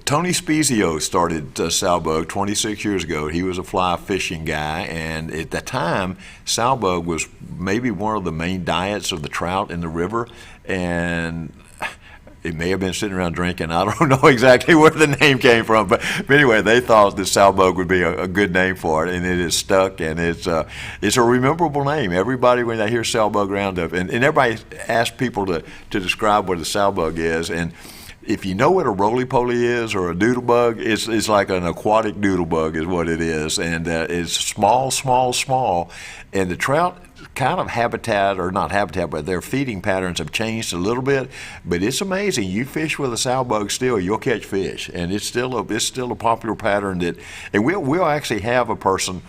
Tony Spezio started Sowbug 26 years ago. He was a fly fishing guy, and at the time, Sowbug was maybe one of the main diets of the trout in the river, and it may have been sitting around drinking. I don't know exactly where the name came from, but anyway, they thought that Sowbug would be a good name for it, and it is stuck, and it's a rememberable name. Everybody, when they hear Sowbug Roundup, and everybody asks people to describe what a Sowbug is, and if you know what a roly-poly is or a doodlebug, it's like an aquatic doodlebug is what it is, and it's small, and the trout kind of habitat, or not habitat, but their feeding patterns have changed a little bit. But it's amazing. You fish with a Sowbug still, you'll catch fish, and it's still a popular pattern that, and we'll actually have a person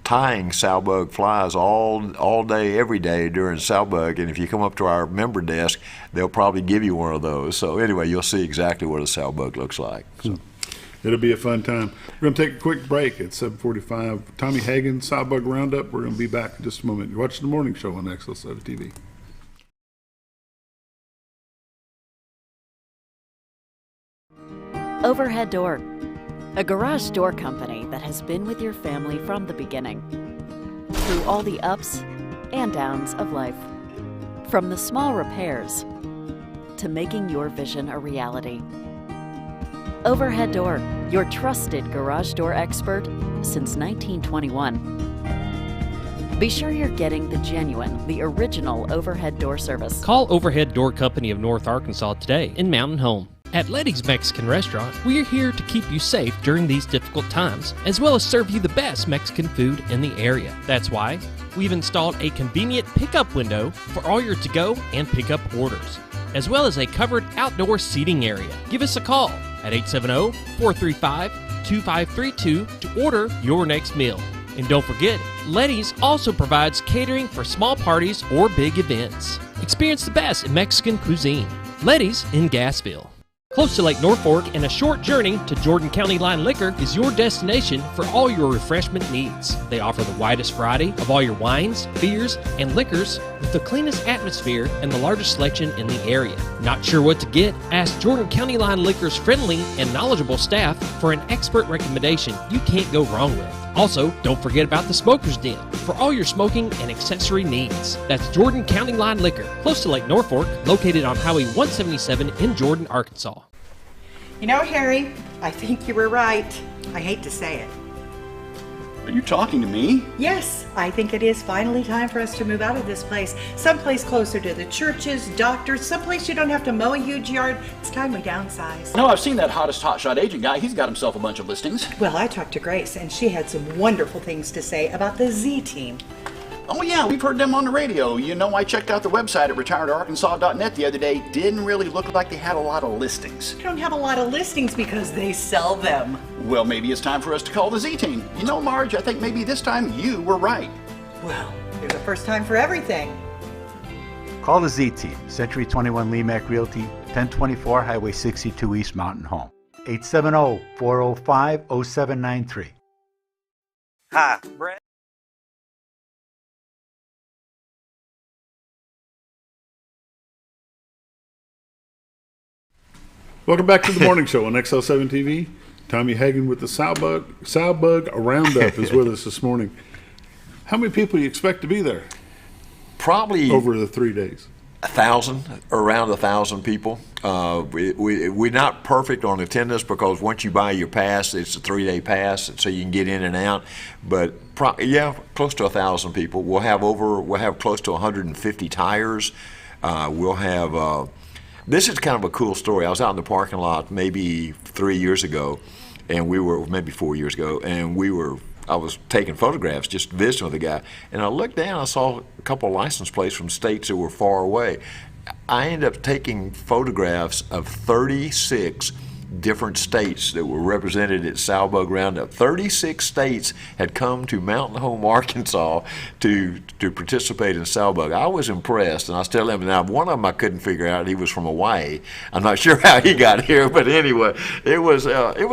tying Sowbug flies all day, every day during Sowbug, and if you come up to our member desk, they'll probably give you one of those. So anyway, you'll see exactly what a Sowbug looks like. So. It'll be a fun time. We're going to take a quick break at 7:45. Tommy Hagan, Sowbug Roundup. We're going to be back in just a moment. You're watching the morning show on XL7-TV. Overhead Door, a garage door company that has been with your family from the beginning, through all the ups and downs of life. From the small repairs to making your vision a reality. Overhead Door, your trusted garage door expert since 1921. Be sure you're getting the genuine, the original overhead door service. Call Overhead Door Company of North Arkansas today in Mountain Home. At Letty's Mexican Restaurant, we're here to keep you safe during these difficult times, as well as serve you the best Mexican food in the area. That's why we've installed a convenient pickup window for all your to-go and pickup orders, as well as a covered outdoor seating area. Give us a call at 870-435-2532 to order your next meal. And don't forget, Letty's also provides catering for small parties or big events. Experience the best in Mexican cuisine. Letty's in Gassville. Close to Lake Norfolk and a short journey to Jordan County Line Liquor is your destination for all your refreshment needs. They offer the widest variety of all your wines, beers, and liquors with the cleanest atmosphere and the largest selection in the area. Not sure what to get? Ask Jordan County Line Liquor's friendly and knowledgeable staff for an expert recommendation you can't go wrong with. Also, don't forget about the Smoker's Den for all your smoking and accessory needs. That's Jordan County Line Liquor, close to Lake Norfolk, located on Highway 177 in Jordan, Arkansas. You know, Harry, I think you were right. I hate to say it. Are you talking to me? Yes, I think it is finally time for us to move out of this place. Someplace closer to the churches, doctors, someplace you don't have to mow a huge yard. It's time we downsize. No, I've seen that hottest hotshot agent guy. He's got himself a bunch of listings. Well, I talked to Grace, and she had some wonderful things to say about the Z Team. Oh yeah, we've heard them on the radio. You know, I checked out the website at retiredarkansas.net the other day. Didn't really look like they had a lot of listings. They don't have a lot of listings because they sell them. Well, maybe it's time for us to call the Z Team. You know, Marge, I think maybe this time you were right. Well, there's a first time for everything. Call the Z Team, Century 21 LeMac Realty, 1024 Highway 62 East Mountain Home. 870-405-0793. Hi, Brett. Welcome back to the morning show on XL7-TV. Tommy Hagan with the Sowbug Roundup is with us this morning. How many people do you expect to be there? Probably over the 3 days. 1,000, around 1,000 people. We're not perfect on attendance because once you buy your pass, it's a 3-day pass, so you can get in and out. But yeah, close to 1,000 people. We'll have close to 150 tires. We'll have. This is kind of a cool story. I was out in the parking lot maybe 3 years ago, and maybe 4 years ago, and I was taking photographs, just visiting with the guy, and I looked down, I saw a couple of license plates from states that were far away. I ended up taking photographs of 36 different states that were represented at Sowbug Roundup. 36 states had come to Mountain Home, Arkansas to participate in Sowbug. I was impressed, and I was telling him, now one of them I couldn't figure out, he was from Hawaii. I'm not sure how he got here, but anyway, it was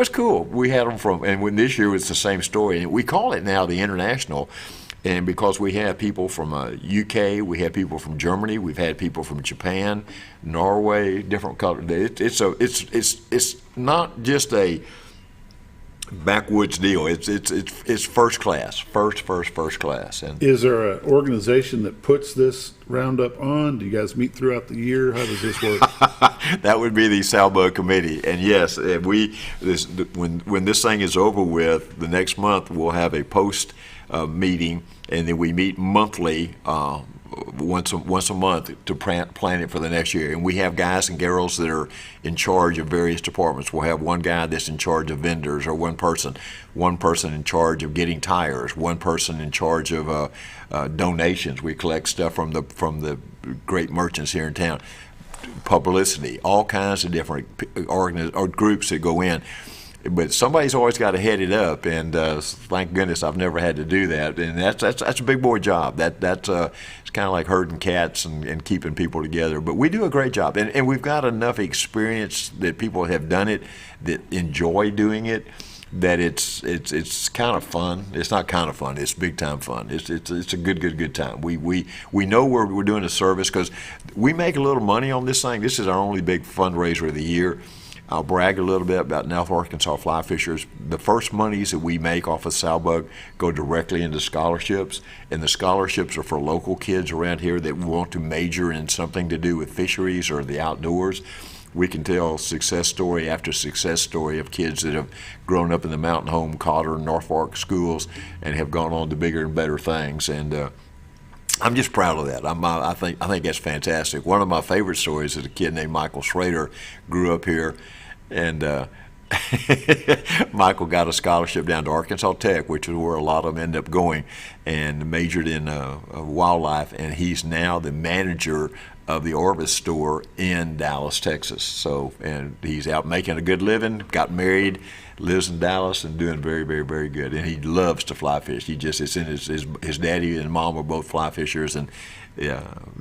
cool. We had them and when this year was the same story, and we call it now the International. And because we have people from UK, we have people from Germany, we've had people from Japan, Norway, different countries. It's not just a backwoods deal. It's first class, first class. And is there an organization that puts this roundup on? Do you guys meet throughout the year? How does this work? That would be the Sowbug Committee. And yes, when this thing is over with, the next month we'll have a post meeting, and then we meet monthly once a month to plan it for the next year. And we have guys and girls that are in charge of various departments. We'll have one guy that's in charge of vendors, or one person in charge of getting tires, one person in charge of donations. We collect stuff from the great merchants here in town. Publicity, all kinds of different groups that go in. But somebody's always got to head it up, and thank goodness I've never had to do that. And that's a big boy job. That's it's kind of like herding cats and keeping people together. But we do a great job, and we've got enough experience that people have done it, that enjoy doing it, that it's kind of fun. It's not kind of fun. It's big time fun. It's a good time. We know we're doing a service because we make a little money on this thing. This is our only big fundraiser of the year. I'll brag a little bit about North Arkansas Fly Fishers. The first monies that we make off of Sowbug go directly into scholarships, and the scholarships are for local kids around here that want to major in something to do with fisheries or the outdoors. We can tell success story after success story of kids that have grown up in the Mountain Home, Cotter, Norfolk schools and have gone on to bigger and better things. And I'm just proud of that. I think that's fantastic. One of my favorite stories is a kid named Michael Schrader grew up here, and Michael got a scholarship down to Arkansas Tech, which is where a lot of them end up going, and majored in wildlife, and he's now the manager of the Orvis store in Dallas, Texas. So, and he's out making a good living, got married, lives in Dallas, and doing very, very, very good. And he loves to fly fish. It's in his daddy and mom are both fly fishers, and the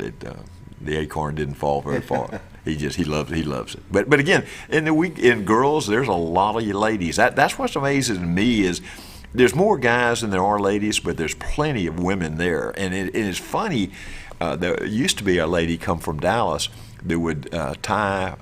acorn didn't fall very far. He loves it. But again, in girls, there's a lot of you ladies. That's what's amazing to me is there's more guys than there are ladies, but there's plenty of women there. And it is funny. There used to be a lady come from Dallas that would tie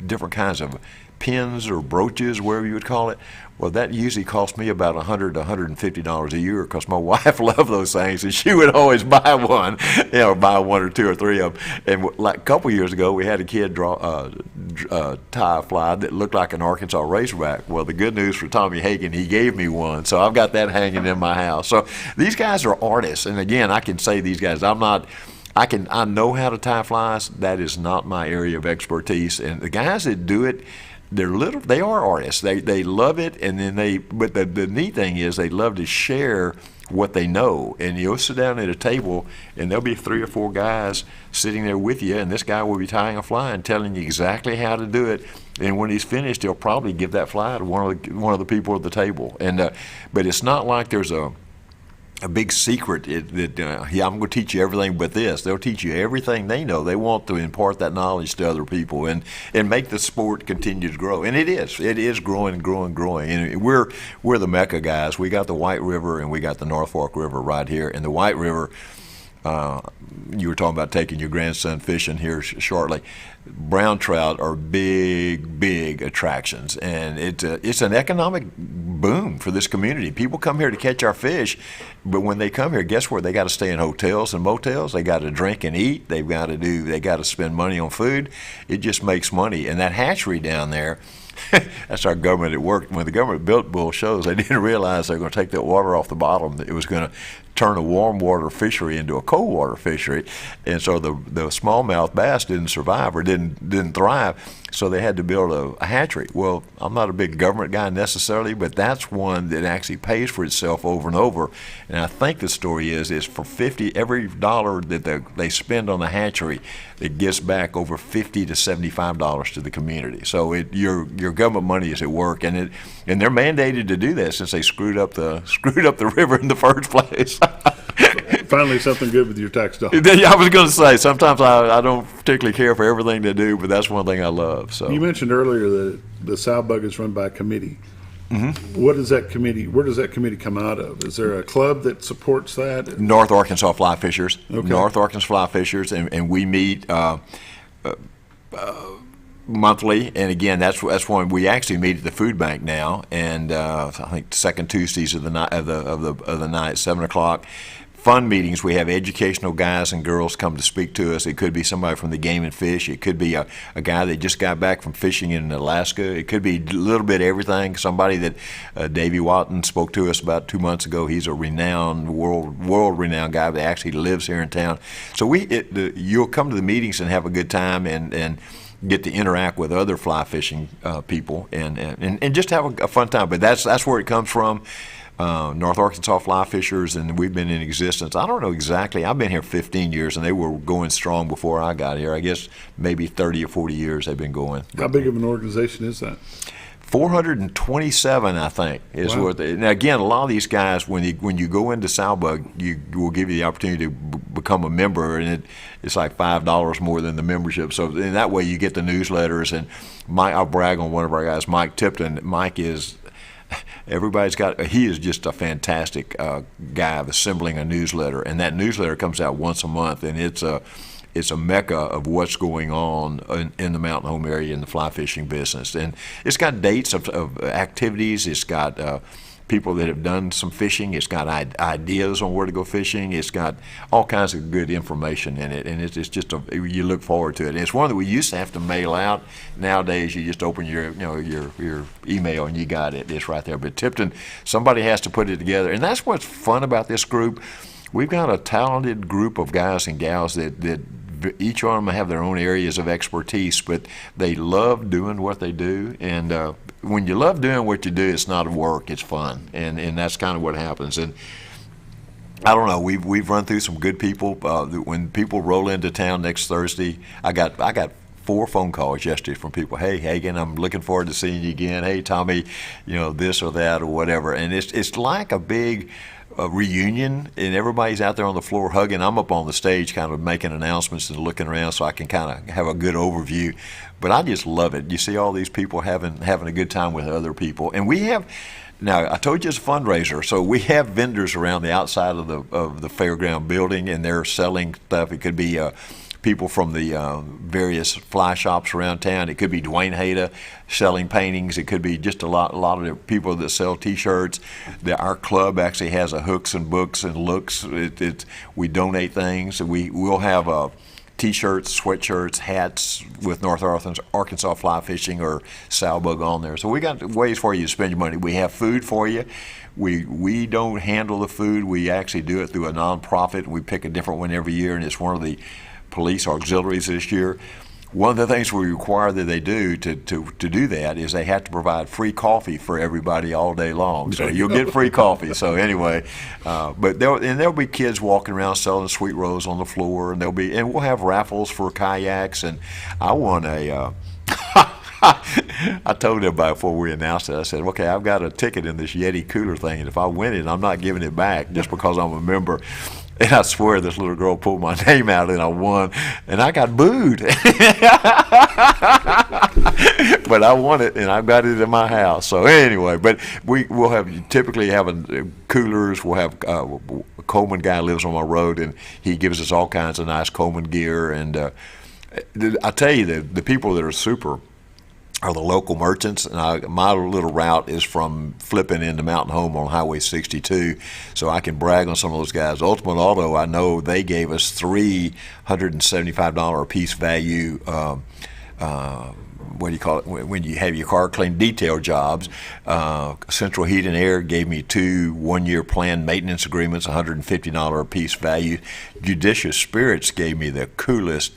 different kinds of pins or brooches, wherever you would call it. Well, that usually cost me about $100 to $150 a year because my wife loved those things, and she would always buy one, buy one or two or three of them. And like a couple years ago, we had a kid tie a fly that looked like an Arkansas razorback. Well, the good news for Tommy Hagan, he gave me one, so I've got that hanging in my house. So these guys are artists, and again, I can say these guys, I know how to tie flies. That is not my area of expertise, and the guys that do it, they are artists. They love it, and then but the neat thing is they love to share what they know. And you'll sit down at a table, and there'll be 3 or 4 guys sitting there with you, and this guy will be tying a fly and telling you exactly how to do it. And when he's finished, he'll probably give that fly to one of the people at the table. And but it's not like there's a big secret that I'm going to teach you everything but this. They'll teach you everything they know. They want to impart that knowledge to other people and make the sport continue to grow. And it is growing. And we're the Mecca guys. We got the White River and we got the North Fork River right here. And the White River, you were talking about taking your grandson fishing here shortly. Brown trout are big attractions, and it's an economic boom for this community. People come here to catch our fish, but when they come here, guess what? They got to stay in hotels and motels. They got to drink and eat. They got to spend money on food. It just makes money. And that hatchery down there, that's our government at work. When the government built Bull Shoals, they didn't realize they were going to take that water off the bottom. It was going to turn a warm water fishery into a cold water fishery, and so the smallmouth bass didn't survive or didn't thrive. So they had to build a hatchery. Well, I'm not a big government guy necessarily, but that's one that actually pays for itself over and over. And I think the story is for every dollar that they spend on the hatchery, it gives back over $50 to $75 to the community. So your government money is at work, and they're mandated to do that since they screwed up the river in the first place. Finally, something good with your tax dollars. I was going to say, sometimes I don't particularly care for everything they do, but that's one thing I love. So you mentioned earlier that the Sowbug is run by a committee. Mm-hmm. Where does that committee come out of? Is there a club that supports that? North Arkansas Fly Fishers. Okay. North Arkansas Fly Fishers, and we meet monthly. And again, that's when we actually meet at the food bank now. And I think second Tuesdays of the night, 7 o'clock. fun meetings. We have educational guys and girls come to speak to us. It could be somebody from the Game and Fish. It could be a guy that just got back from fishing in Alaska. It could be a little bit of everything. Somebody that Davey Watton spoke to us about 2 months ago. He's a renowned, world-renowned guy that actually lives here in town. So you'll come to the meetings and have a good time and get to interact with other fly fishing people and just have a fun time. But that's where it comes from. North Arkansas Fly Fishers, and we've been in existence. I don't know exactly. I've been here 15 years, and they were going strong before I got here. I guess maybe 30 or 40 years they've been going. How big of an organization is that? 427, I think, is Wow. what. Now again, a lot of these guys, when you go into Sowbug, you will give you the opportunity to become a member, and it's like $5 more than the membership. So in that way, you get the newsletters. And I'll brag on one of our guys, Mike Tipton. Mike is. He is just a fantastic guy of assembling a newsletter, and that newsletter comes out once a month, and it's a mecca of what's going on in the Mountain Home area in the fly fishing business. And it's got dates of activities. It's got people that have done some fishing. It's got ideas on where to go fishing. It's got all kinds of good information in it, and it's just you look forward to it. And it's one that we used to have to mail out. Nowadays, you just open your email and you got it. It's right there. But Tipton, somebody has to put it together, and that's what's fun about this group. We've got a talented group of guys and gals that each of them have their own areas of expertise, but they love doing what they do. And when you love doing what you do, it's not work, it's fun, and that's kind of what happens. And I don't know, we've run through some good people. When people roll into town next Thursday, I got 4 phone calls yesterday from people. Hey, Hagan, I'm looking forward to seeing you again. Hey, Tommy, this or that or whatever. And it's like a big reunion, and everybody's out there on the floor hugging. I'm up on the stage kind of making announcements and looking around so I can kind of have a good overview. But I just love it. You see all these people having a good time with other people. And we have, now I told you it's a fundraiser, so we have vendors around the outside of the fairground building, and they're selling stuff. It could be people from the various fly shops around town. It could be Dwayne Hayda selling paintings. It could be just a lot of the people that sell T-shirts. Our club actually has a Hooks and Books and Looks. We donate things. We'll have T-shirts, sweatshirts, hats with North Arkansas Fly Fishing or Sowbug on there. So we got ways for you to spend your money. We have food for you. We don't handle the food. We actually do it through a nonprofit. We pick a different one every year, and it's one of the police auxiliaries this year. One of the things we require that they do to do that is they have to provide free coffee for everybody all day long. So you'll get free coffee. So anyway, but there'll be kids walking around selling sweet rolls on the floor, and we'll have raffles for kayaks. And I won a. I told everybody before we announced it, I said, okay, I've got a ticket in this Yeti cooler thing, and if I win it, I'm not giving it back just because I'm a member. And I swear this little girl pulled my name out and I won, and I got booed. But I won it, and I've got it in my house. So anyway, but we'll typically have coolers. We'll have a Coleman guy lives on my road, and he gives us all kinds of nice Coleman gear. And I tell you, the people that are super are the local merchants. And my little route is from flipping into Mountain Home on Highway 62, so I can brag on some of those guys. Ultimate Auto, I know they gave us $375 a piece value. What do you call it when you have your car cleaned? Detail jobs. Central Heat and Air gave me 2 one-year planned maintenance agreements, $150 a piece value. Judicious Spirits gave me the coolest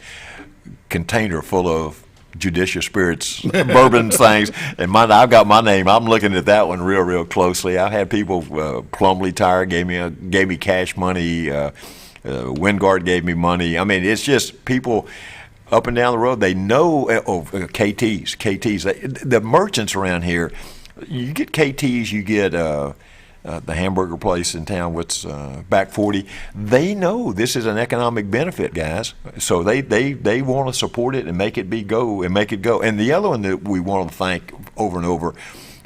container full of Judicious Spirits bourbon things, and I've got my name. I'm looking at that one real closely. I've had people. Plumley Tire gave me cash money. Wingard gave me money. I mean, it's just people up and down the road. They know KTs. The merchants around here. You get KTs. You get the hamburger place in town, what's Back 40, they know this is an economic benefit, guys. So they want to support it and make it go. And the other one that we want to thank over and over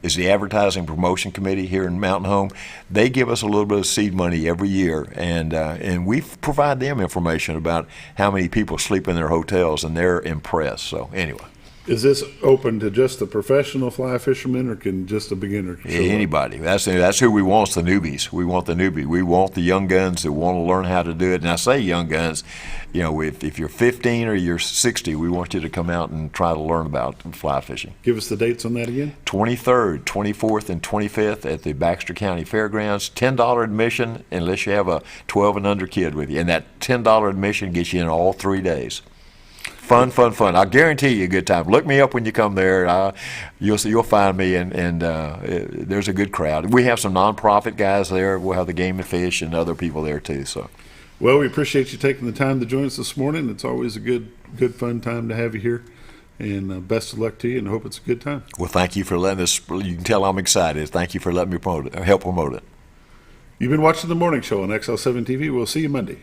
is the Advertising Promotion Committee here in Mountain Home. They give us a little bit of seed money every year, and we provide them information about how many people sleep in their hotels, and they're impressed. So anyway. Is this open to just the professional fly fishermen, or can just a beginner show up? Anybody. That's who we want, the newbies. We want the newbie. We want the young guns that want to learn how to do it. And I say young guns, you know, if you're 15 or you're 60, we want you to come out and try to learn about fly fishing. Give us the dates on that again. 23rd, 24th, and 25th at the Baxter County Fairgrounds. $10 admission unless you have a 12 and under kid with you. And that $10 admission gets you in all 3 days. Fun, fun, fun. I guarantee you a good time. Look me up when you come there. You'll find me, and there's a good crowd. We have some nonprofit guys there. We'll have the Game and Fish and other people there too. So, well, we appreciate you taking the time to join us this morning. It's always a good, fun time to have you here. And best of luck to you, and I hope it's a good time. Well, thank you for letting us. You can tell I'm excited. Thank you for letting me help promote it. You've been watching The Morning Show on XL7-TV. We'll see you Monday.